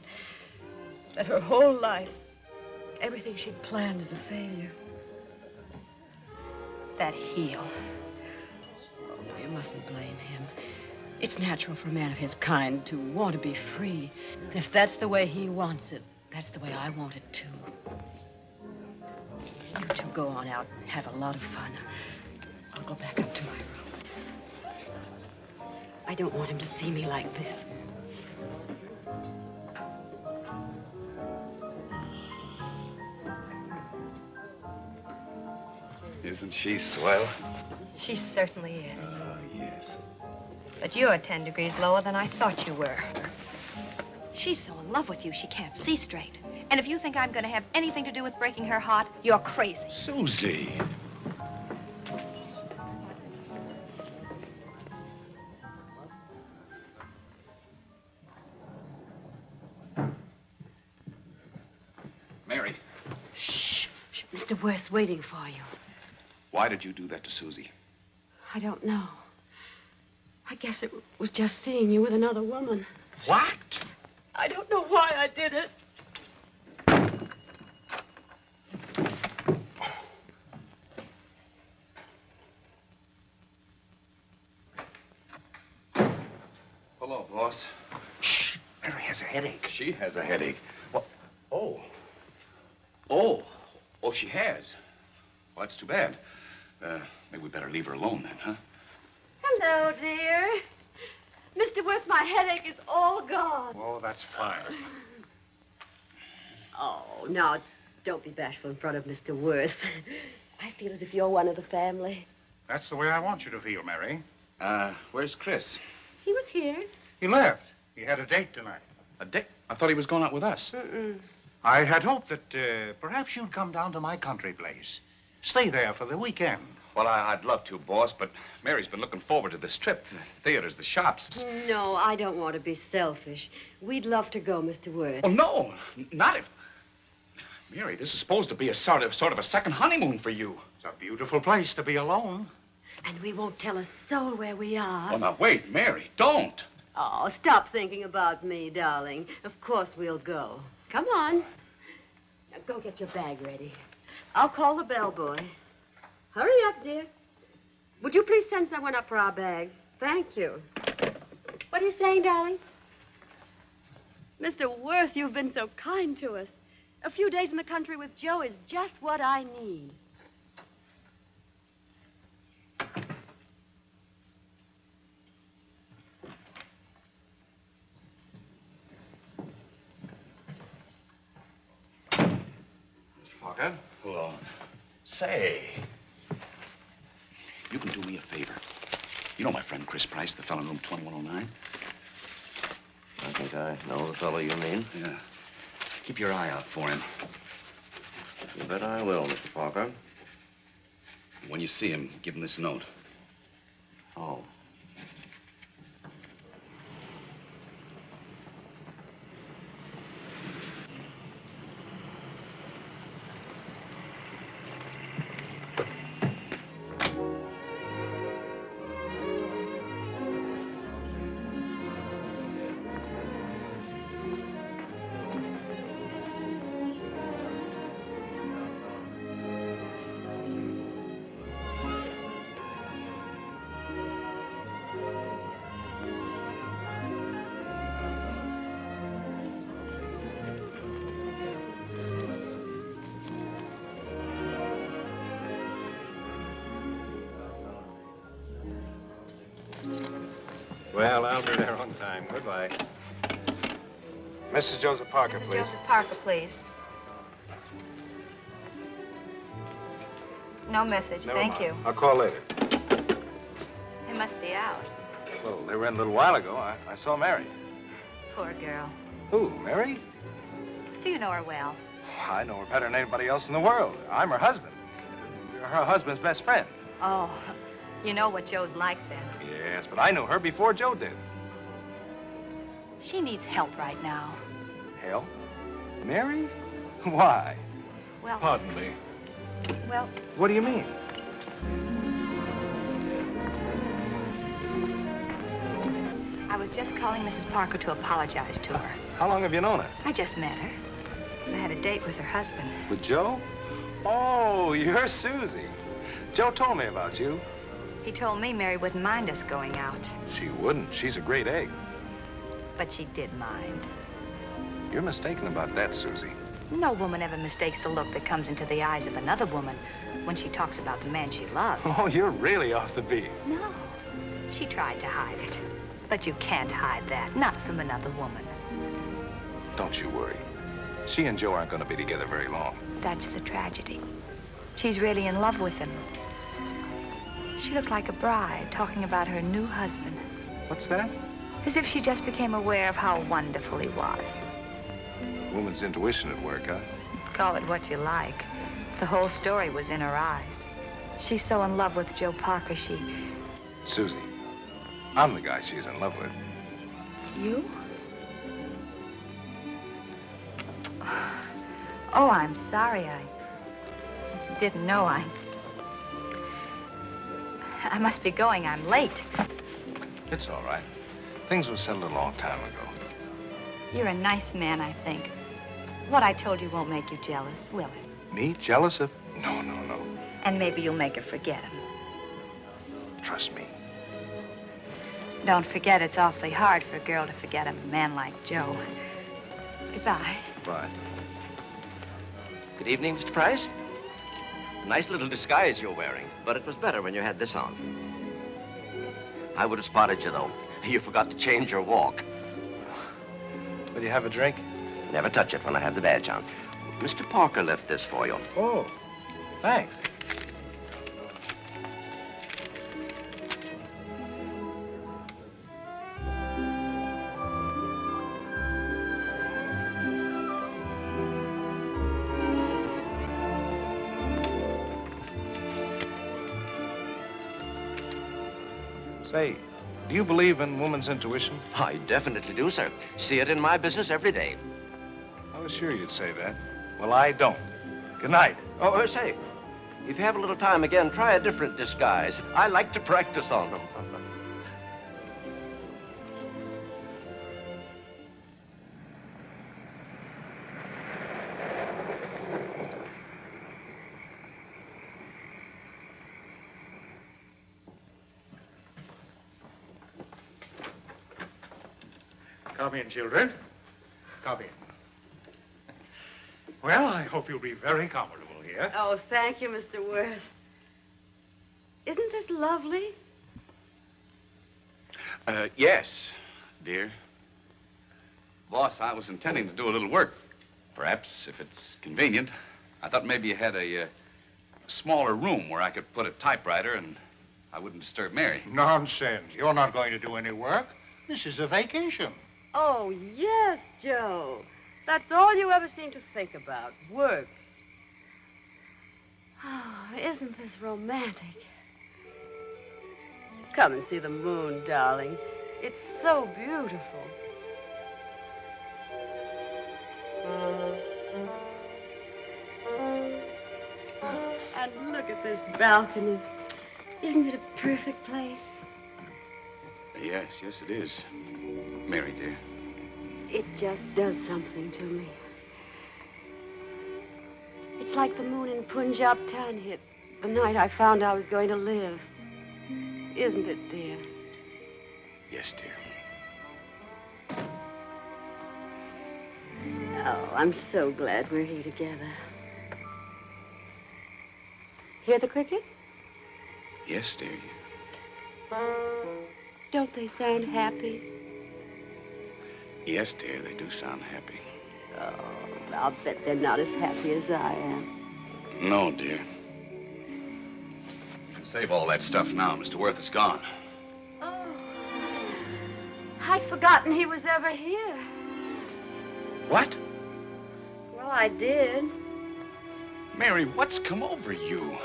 that her whole life, everything she'd planned is a failure. That heel. Oh, you mustn't blame him. It's natural for a man of his kind to want to be free. And if that's the way he wants it, that's the way I want it, too. You two go on out and have a lot of fun. I'll go back up to my room. I don't want him to see me like this. Isn't she swell? She certainly is. Oh, yes. But you're 10 degrees lower than I thought you were. She's so in love with you, she can't see straight. And if you think I'm going to have anything to do with breaking her heart, you're crazy. Susie. Mary. Shh. Mr. Worth's waiting for you. Why did you do that to Susie? I don't know. I guess it was just seeing you with another woman. What? I don't know why I did it. Hello, boss. Shh. Mary has a headache. She has a headache. What? Oh. Oh, she has. Well, that's too bad. Maybe we better leave her alone then, huh? Hello, dear. Mr. Worth, my headache is all gone. Oh, that's fine. Oh, now, don't be bashful in front of Mr. Worth. I feel as if you're one of the family. That's the way I want you to feel, Mary. Where's Chris? He was here. He left. He had a date tonight. A date? I thought he was going out with us. I had hoped that perhaps you'd come down to my country place. Stay there for the weekend. Well, I'd love to, boss, but Mary's been looking forward to this trip. The theaters, the shops. No, I don't want to be selfish. We'd love to go, Mr. Worth. Oh, no, not if... Mary, this is supposed to be a sort of a second honeymoon for you. It's a beautiful place to be alone. And we won't tell a soul where we are. Oh, now, wait, Mary, don't. Oh, stop thinking about me, darling. Of course we'll go. Come on. Now, go get your bag ready. I'll call the bellboy. Hurry up, dear. Would you please send someone up for our bag? Thank you. What are you saying, darling? Mr. Worth, you've been so kind to us. A few days in the country with Joe is just what I need. Parker? Hello. Say, you can do me a favor. You know my friend Chris Price, the fellow in room 2109? I think I know the fellow you mean. Yeah. Keep your eye out for him. You bet I will, Mr. Parker. When you see him, give him this note. Oh. Well, I'll be there on time. Goodbye. Mrs. Joseph Parker, please. Joseph Parker, please. No message, Never thank mind. you. I'll call later. He must be out. Well, they were in a little while ago. I saw Mary. Poor girl. Who, Mary? Do you know her well? I know her better than anybody else in the world. I'm her husband. Her husband's best friend. Oh, you know what Joe's like then. Yes, but I knew her before Joe did. She needs help right now. Help? Mary? Why? Well... Pardon me. Well... What do you mean? I was just calling Mrs. Parker to apologize to her. How long have you known her? I just met her. I had a date with her husband. With Joe? Oh, you're Susie. Joe told me about you. He told me Mary wouldn't mind us going out. She wouldn't. She's a great egg. But she did mind. You're mistaken about that, Susie. No woman ever mistakes the look that comes into the eyes of another woman when she talks about the man she loves. Oh, you're really off the beat. No. She tried to hide it. But you can't hide that, not from another woman. Don't you worry. She and Joe aren't going to be together very long. That's the tragedy. She's really in love with him. She looked like a bride talking about her new husband. What's that? As if she just became aware of how wonderful he was. Woman's intuition at work, huh? Call it what you like. The whole story was in her eyes. She's so in love with Joe Parker, Susie, I'm the guy she's in love with. You? Oh, I'm sorry. I didn't know. I must be going. I'm late. It's all right. Things were settled a long time ago. You're a nice man, I think. What I told you won't make you jealous, will it? Me? Jealous of? No. And maybe you'll make her forget him. Trust me. Don't forget it's awfully hard for a girl to forget a man like Joe. Goodbye. Goodbye. Good evening, Mr. Price. A nice little disguise you're wearing, but it was better when you had this on. I would have spotted you, though. You forgot to change your walk. Will you have a drink? Never touch it when I have the badge on. Mr. Parker left this for you. Oh, thanks. Say, do you believe in woman's intuition? I definitely do, sir. See it in my business every day. I was sure you'd say that. Well, I don't. Good night. Oh, say, If you have a little time again, try a different disguise. I like to practice on them. Come in, children. Come in. Well, I hope you'll be very comfortable here. Oh, thank you, Mr. Worth. Isn't this lovely? Yes, dear. Boss, I was intending to do a little work. Perhaps, if it's convenient. I thought maybe you had a smaller room where I could put a typewriter and I wouldn't disturb Mary. Nonsense. You're not going to do any work. This is a vacation. Oh, yes, Joe. That's all you ever seem to think about, work. Oh, isn't this romantic? Come and see the moon, darling. It's so beautiful. And look at this balcony. Isn't it a perfect place? Yes, it is. Mary, dear. It just does something to me. It's like the moon in Punjab town hit the night I found I was going to live. Isn't it, dear? Yes, dear. Oh, I'm so glad we're here together. Hear the crickets? Yes, dear. Don't they sound happy? Yes, dear, they do sound happy. Oh, I'll bet they're not as happy as I am. No, dear. You can save all that stuff now. Mr. Worth is gone. Oh, I'd forgotten he was ever here. What? Well, I did. Mary, what's come over you?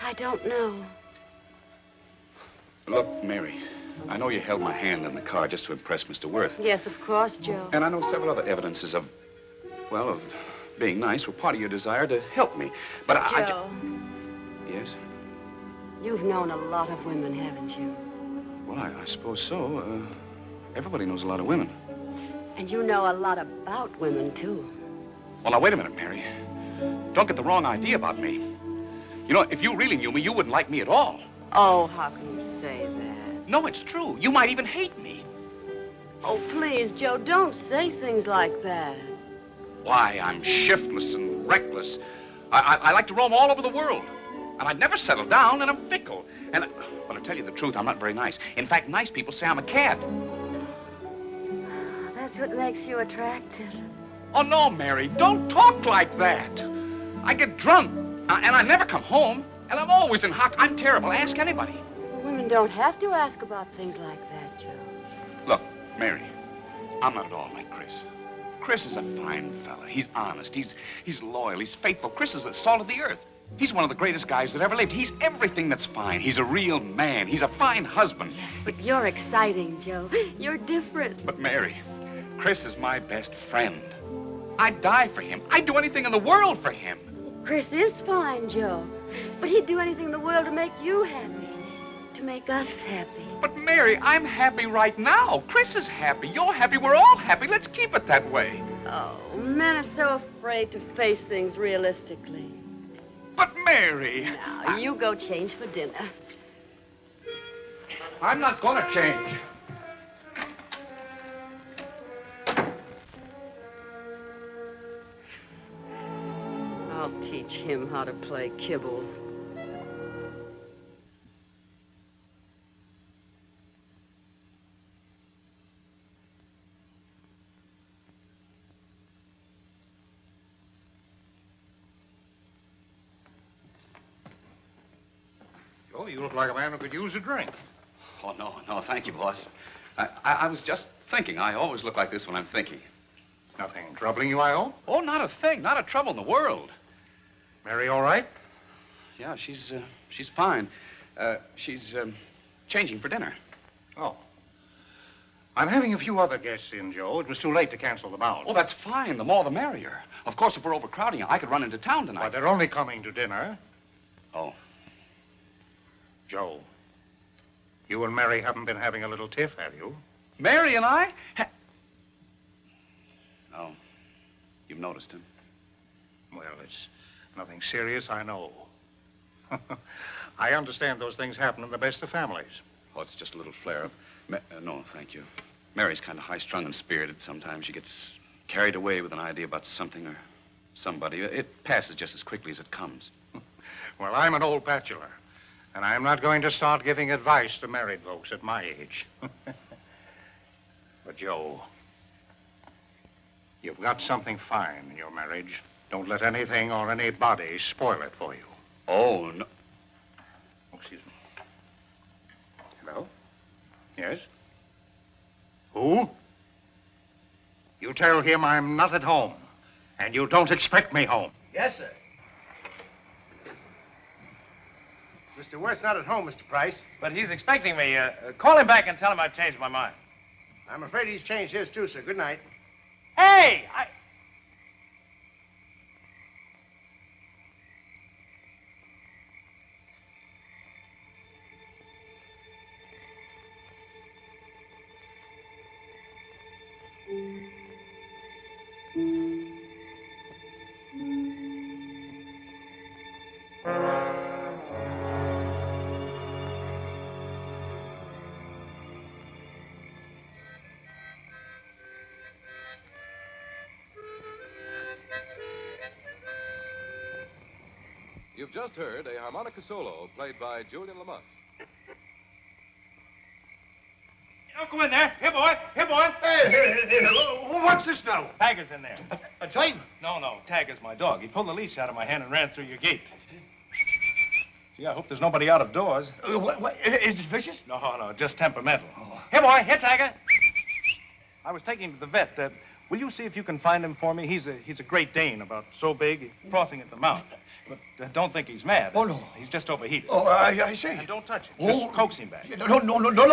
I don't know. Look, Mary, I know you held my hand in the car just to impress Mr. Worth. Yes, of course, Joe. And I know several other evidences of being nice were part of your desire to help me. But Joe. Yes? You've known a lot of women, haven't you? Well, I suppose so. Everybody knows a lot of women. And you know a lot about women, too. Well, now, wait a minute, Mary. Don't get the wrong idea about me. You know, if you really knew me, you wouldn't like me at all. Oh, how can you say that? No, it's true. You might even hate me. Oh, please, Joe, don't say things like that. Why, I'm shiftless and reckless. I like to roam all over the world. And I'd never settle down, and I'm fickle. And, well, to tell you the truth, I'm not very nice. In fact, nice people say I'm a cad. That's what makes you attractive. Oh, no, Mary, don't talk like that. I get drunk, and I never come home, and I'm always in hock. I'm terrible. Ask anybody. Women don't have to ask about things like that, Joe. Look, Mary, I'm not at all like Chris. Chris is a fine fella. He's honest. He's loyal. He's faithful. Chris is the salt of the earth. He's one of the greatest guys that ever lived. He's everything that's fine. He's a real man. He's a fine husband. Yes, but you're exciting, Joe. You're different. But, Mary, Chris is my best friend. I'd die for him. I'd do anything in the world for him. Chris is fine, Joe. But he'd do anything in the world to make you happy. To make us happy. But, Mary, I'm happy right now. Chris is happy. You're happy. We're all happy. Let's keep it that way. Oh, men are so afraid to face things realistically. But, Mary... Now, you go change for dinner. I'm not going to change. I'll teach him how to play kibbles. Joe, you look like a man who could use a drink. Oh, no, thank you, boss. I was just thinking. I always look like this when I'm thinking. Nothing troubling you, I hope? Oh, not a thing. Not a trouble in the world. Mary all right? Yeah, she's fine. She's changing for dinner. Oh. I'm having a few other guests in, Joe. It was too late to cancel them out. Oh, that's fine. The more the merrier. Of course, if we're overcrowding, I could run into town tonight. But they're only coming to dinner. Oh. Joe, you and Mary haven't been having a little tiff, have you? Mary and I? No. You've noticed him. Well, it's nothing serious, I know. I understand those things happen in the best of families. Oh, it's just a little flare-up. No, thank you. Mary's kind of high-strung and spirited. Sometimes she gets carried away with an idea about something or somebody. It passes just as quickly as it comes. Well, I'm an old bachelor, and I'm not going to start giving advice to married folks at my age. But, Joe, you've got something fine in your marriage. Don't let anything or anybody spoil it for you. Oh, no. Oh, excuse me. Hello? Yes? Who? You tell him I'm not at home, and you don't expect me home. Yes, sir. Mr. Worth's not at home, Mr. Price. But he's expecting me. Call him back and tell him I've changed my mind. I'm afraid he's changed his, too, sir. Good night. Hey! You've just heard a harmonica solo played by Julian Lamont. Don't go in there. Here, boy. Here, boy. Hey, what's this now? Tagger's in there. A tiger? No. Tagger's my dog. He pulled the leash out of my hand and ran through your gate. Gee, I hope there's nobody out of doors. What, is it vicious? No, just temperamental. Here, boy. Here, Tagger. I was taking him to the vet. Will you see if you can find him for me? He's a Great Dane, about so big, frothing at the mouth. But don't think he's mad. Oh, no. He's just overheated. Oh, I see. And don't touch him. Oh. Just coax him back. No,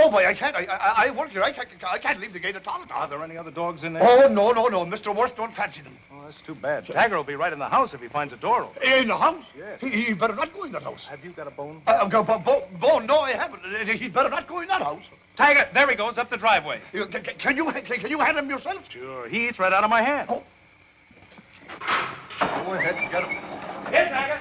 boy, I can't. I work here. I can't leave the gate at all. Are there any other dogs in there? Oh, no. Mr. Worth don't fancy them. Oh, that's too bad. Tagger will be right in the house if he finds a door open. In the house? Yes. He better not go in that house. Have you got a bone? Bone? No, I haven't. He'd better not go in that house. Tagger, there he goes, up the driveway. Can you hand him yourself? Sure. He eats right out of my hand. Oh. Go ahead, get him. Here, Tagger.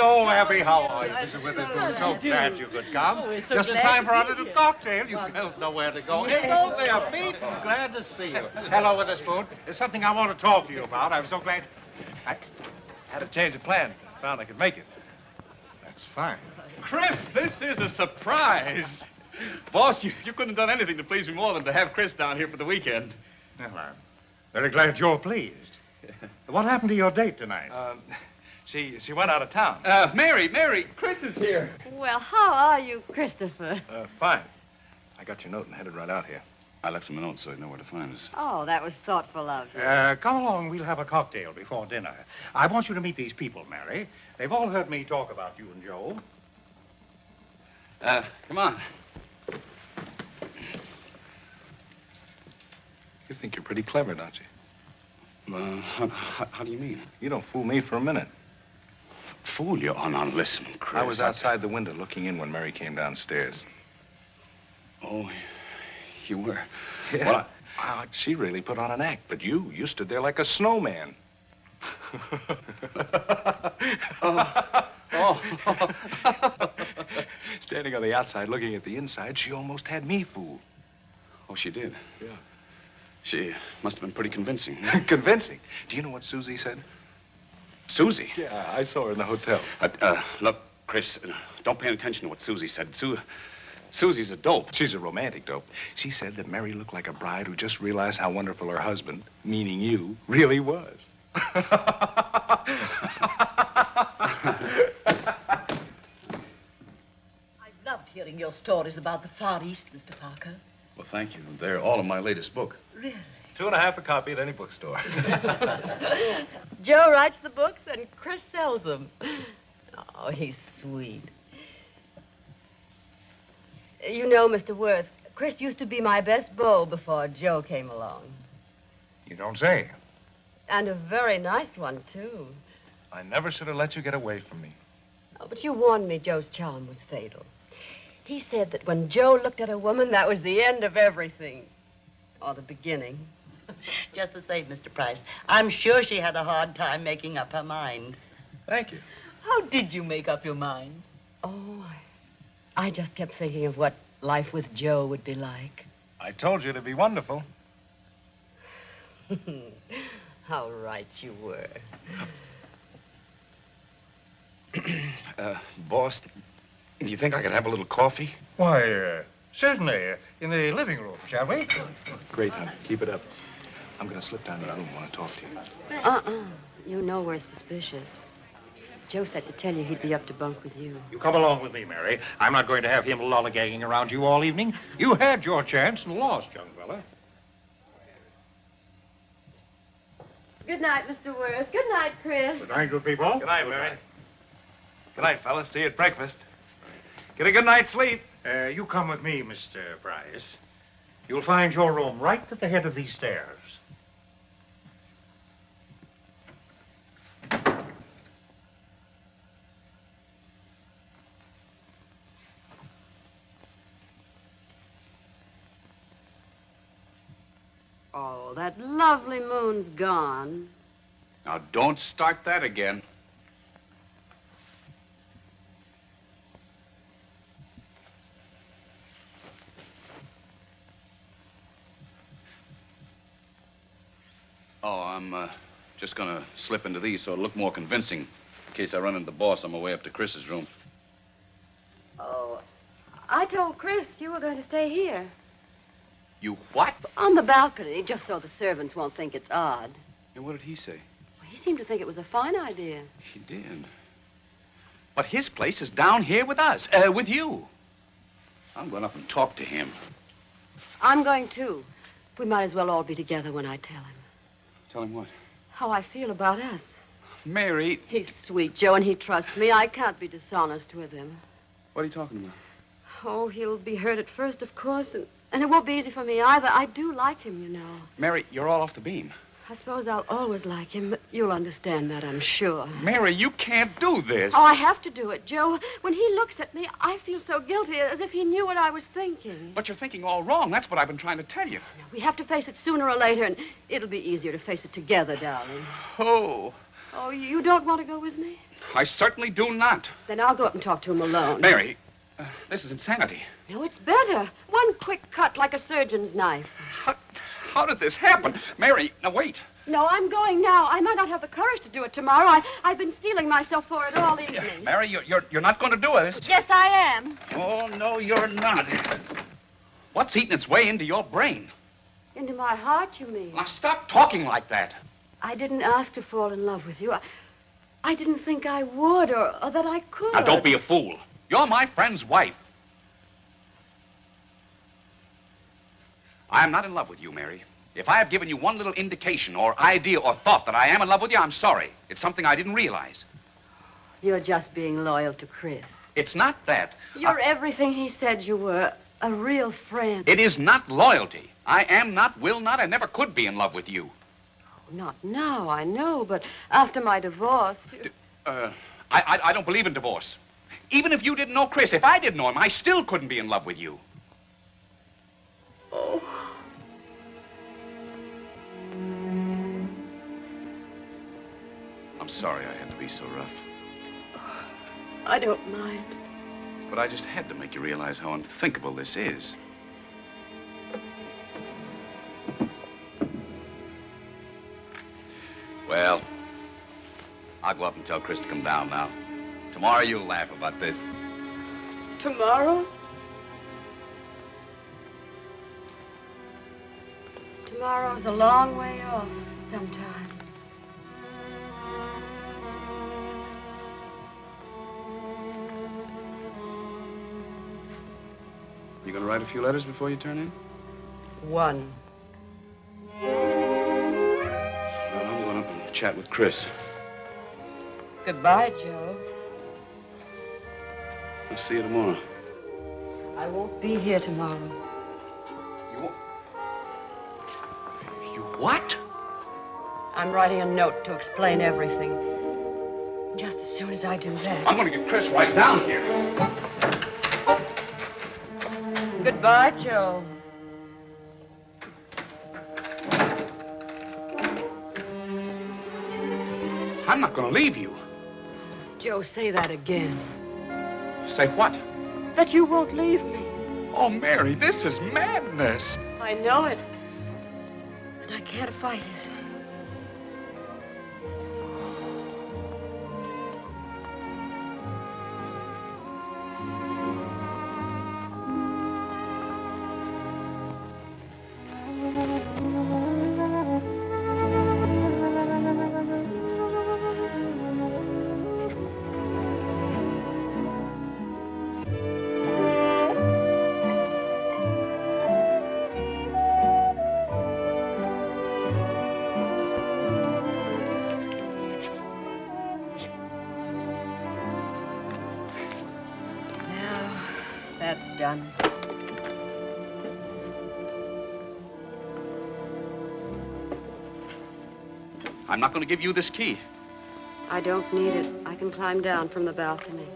Hello, Abby. How are you, Mrs. Witherspoon? So glad you could come. Oh, so Just in glad time to for our be little here. cocktail. You girls know where to go. Hello there, Pete. Glad to see you. Hello, Witherspoon. There's something I want to talk to you about. I'm so glad. I had a change of plans. Found I could make it. That's fine. Chris, this is a surprise. Boss, you couldn't have done anything to please me more than to have Chris down here for the weekend. Well, I'm very glad you're pleased. What happened to your date tonight? She went out of town. Mary, Chris is here. Well, how are you, Christopher? Fine. I got your note and headed right out here. I left him a note so he'd know where to find us. Oh, that was thoughtful of you. Come along. We'll have a cocktail before dinner. I want you to meet these people, Mary. They've all heard me talk about you and Joe. Come on. You think you're pretty clever, don't you? How do you mean? You don't fool me for a minute. Fool you? Oh, now listen, Chris. I was outside the window looking in when Mary came downstairs. Oh, you were? Yeah. Well, she really put on an act, but you stood there like a snowman. Standing on the outside looking at the inside, she almost had me fooled. Oh, she did? Yeah. She must have been pretty convincing. Convincing? Do you know what Susie said? Susie? Yeah, I saw her in the hotel. Look, Chris, don't pay any attention to what Susie said. Susie's a dope. She's a romantic dope. She said that Mary looked like a bride who just realized how wonderful her husband, meaning you, really was. I loved hearing your stories about the Far East, Mr. Parker. Well, thank you. They're all in my latest book. Really? $2.50 a copy at any bookstore. Joe writes the books and Chris sells them. Oh, he's sweet. You know, Mr. Worth, Chris used to be my best beau before Joe came along. You don't say. And a very nice one, too. I never should have let you get away from me. Oh, but you warned me Joe's charm was fatal. He said that when Joe looked at a woman, that was the end of everything. Or the beginning. Just the same, Mr. Price. I'm sure she had a hard time making up her mind. Thank you. How did you make up your mind? Oh, I just kept thinking of what life with Joe would be like. I told you it'd be wonderful. How right you were. Boss, do you think I could have a little coffee? Why, certainly. In the living room, shall we? Great, honey. Keep it up. I'm going to slip down to the room and want to talk to you. You know we're suspicious. Joe said to tell you he'd be up to bunk with you. You come along with me, Mary. I'm not going to have him lollygagging around you all evening. You had your chance and lost, young fella. Good night, Mr. Worth. Good night, Chris. Good night, good people. Good night, Mary. Good night, fellas. See you at breakfast. Get a good night's sleep. You come with me, Mr. Price. You'll find your room right at the head of these stairs. Oh, that lovely moon's gone. Now, don't start that again. Oh, I'm just gonna slip into these so it'll look more convincing. In case I run into the boss on my way up to Chris's room. Oh, I told Chris you were going to stay here. You what? On the balcony, just so the servants won't think it's odd. And what did he say? He seemed to think it was a fine idea. He did. But his place is down here with us, with you. I'm going up and talk to him. I'm going too. We might as well all be together when I tell him. Tell him what? How I feel about us. Mary. He's sweet, Joe, and he trusts me. I can't be dishonest with him. What are you talking about? Oh, he'll be hurt at first, of course, and it won't be easy for me either. I do like him, you know. Mary, you're all off the beam. I suppose I'll always like him, but you'll understand that, I'm sure. Mary, you can't do this. Oh, I have to do it, Joe. When he looks at me, I feel so guilty, as if he knew what I was thinking. But you're thinking all wrong. That's what I've been trying to tell you. We have to face it sooner or later, and it'll be easier to face it together, darling. Oh. Oh, you don't want to go with me? I certainly do not. Then I'll go up and talk to him alone. Mary, this is insanity. No, it's better. One quick cut like a surgeon's knife. How did this happen? Mary, now wait. No, I'm going now. I might not have the courage to do it tomorrow. I've been steeling myself for it all evening. Mary, you're not going to do it. Yes, I am. Oh, no, you're not. What's eating its way into your brain? Into my heart, you mean? Now, stop talking like that. I didn't ask to fall in love with you. I didn't think I would or that I could. Now, don't be a fool. You're my friend's wife. I am not in love with you, Mary. If I have given you one little indication or idea or thought that I am in love with you, I'm sorry. It's something I didn't realize. You're just being loyal to Chris. It's not that. You're everything he said you were. A real friend. It is not loyalty. I am not, will not, and never could be in love with you. Not now, I know, but after my divorce... I don't believe in divorce. Even if you didn't know Chris, if I didn't know him, I still couldn't be in love with you. Oh. I'm sorry I had to be so rough. I don't mind. But I just had to make you realize how unthinkable this is. Well, I'll go up and tell Chris to come down now. Tomorrow you'll laugh about this. Tomorrow? Tomorrow's a long way off sometime. You gonna write a few letters before you turn in? One. Well, I'm going up and chat with Chris. Goodbye, Joe. I'll see you tomorrow. I won't be here tomorrow. You won't? You what? I'm writing a note to explain everything. Just as soon as I do that. I'm going to get Chris right down here. Goodbye, Joe. I'm not going to leave you. Joe, say that again. Say what? That you won't leave me. Oh, Mary, this is madness. I know it. And I can't fight it. Done. I'm not going to give you this key. I don't need it. I can climb down from the balcony.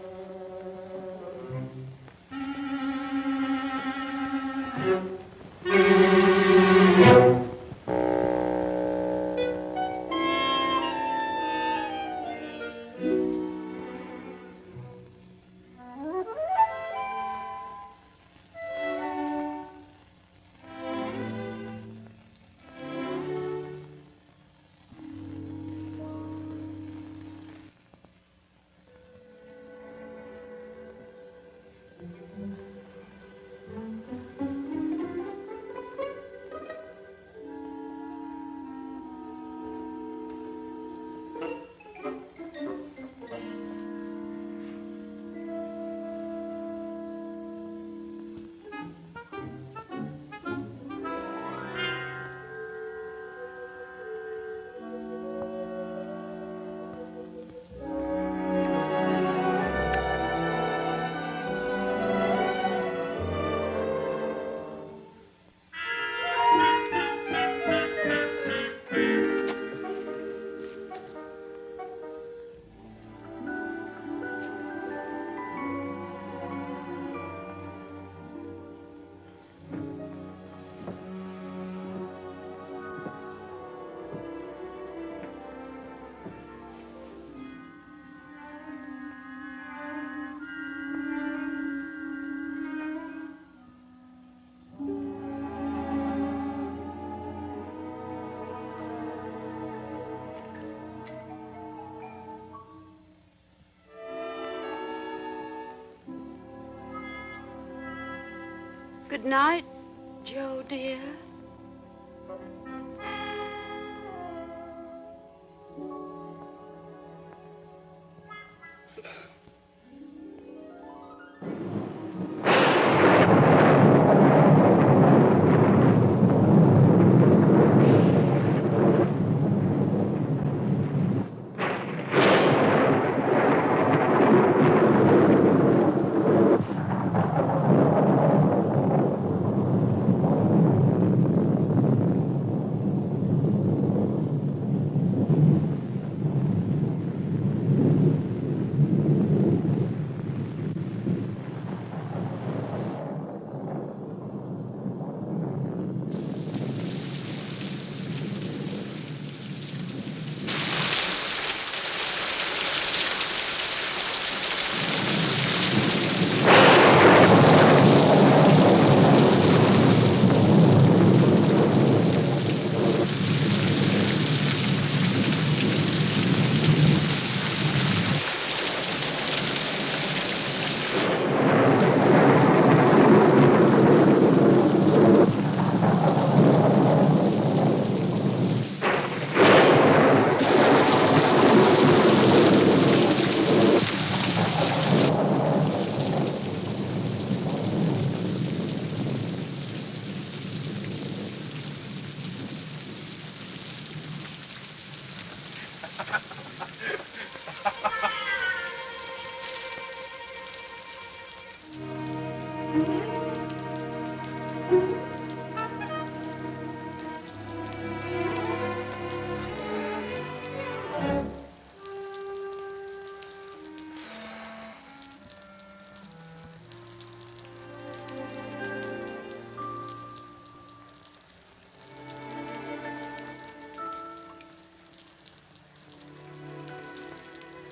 Good night, Joe, dear.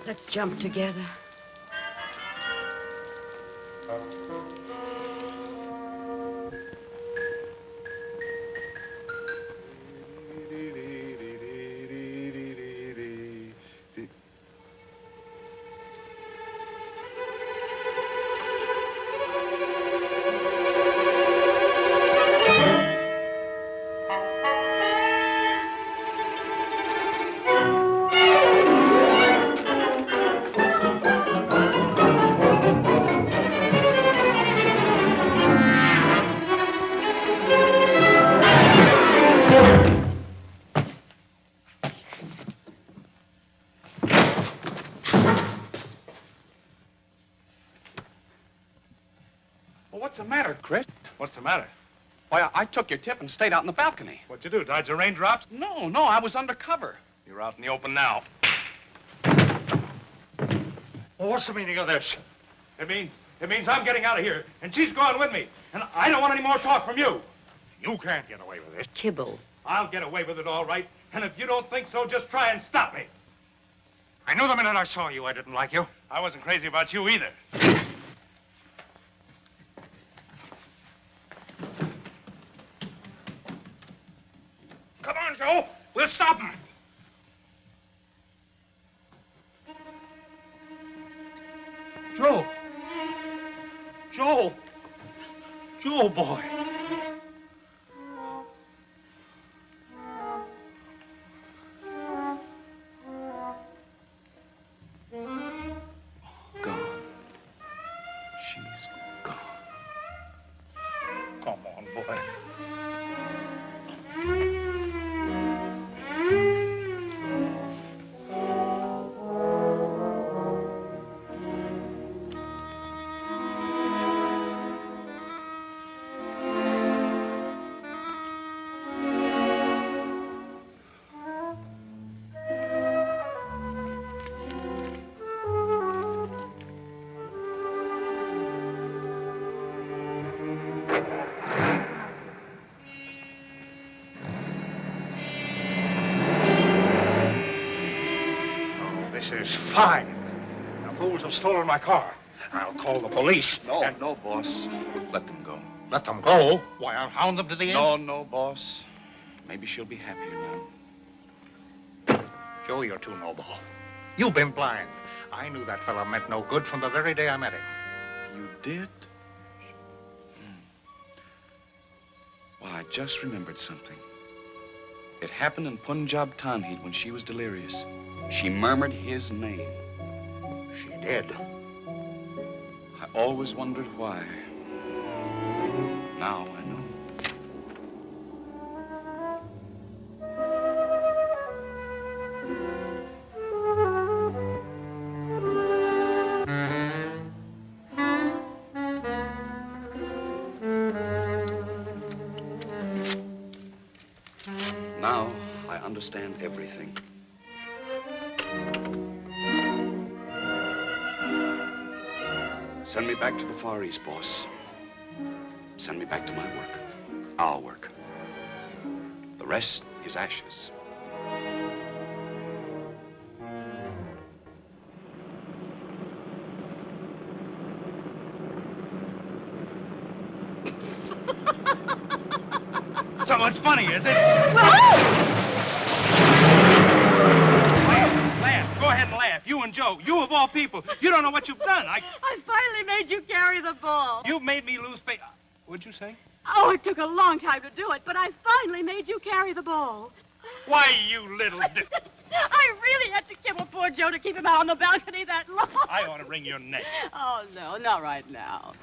Let's jump together. What's the matter, Chris? What's the matter? Why, I took your tip and stayed out in the balcony. What'd you do, dodge the raindrops? No, I was undercover. You're out in the open now. Well, what's the meaning of this? It means I'm getting out of here, and she's going with me. And I don't want any more talk from you. You can't get away with this. Kibble. I'll get away with it all right. And if you don't think so, just try and stop me. I knew the minute I saw you I didn't like you. I wasn't crazy about you either. Come on, Joe. We'll stop him. Joe. Joe, boy. Gone. She's gone. Come on, boy. This is fine. The fools have stolen my car. I'll call the police. No, boss. Let them go. Let them go? Why, I'll hound them to the end. No, boss. Maybe she'll be happier now. Joe, you're too noble. You've been blind. I knew that fellow meant no good from the very day I met him. You did? Well, I just remembered something. It happened in Punjab Tanheed when she was delirious. She murmured his name. She did. I always wondered why. Now I know. Now I understand everything. Send me back to the Far East, boss. Send me back to my work. Our work. The rest is ashes. So it's funny, is it? Laugh. Go ahead and laugh. You and Joe. You of all people. You don't know what you've done. I finally made you carry the ball. You made me lose faith. What'd you say? Oh, it took a long time to do it, but I finally made you carry the ball. Why, you little I really had to kibble poor Joe to keep him out on the balcony that long. I ought to wring your neck. Oh, no, not right now.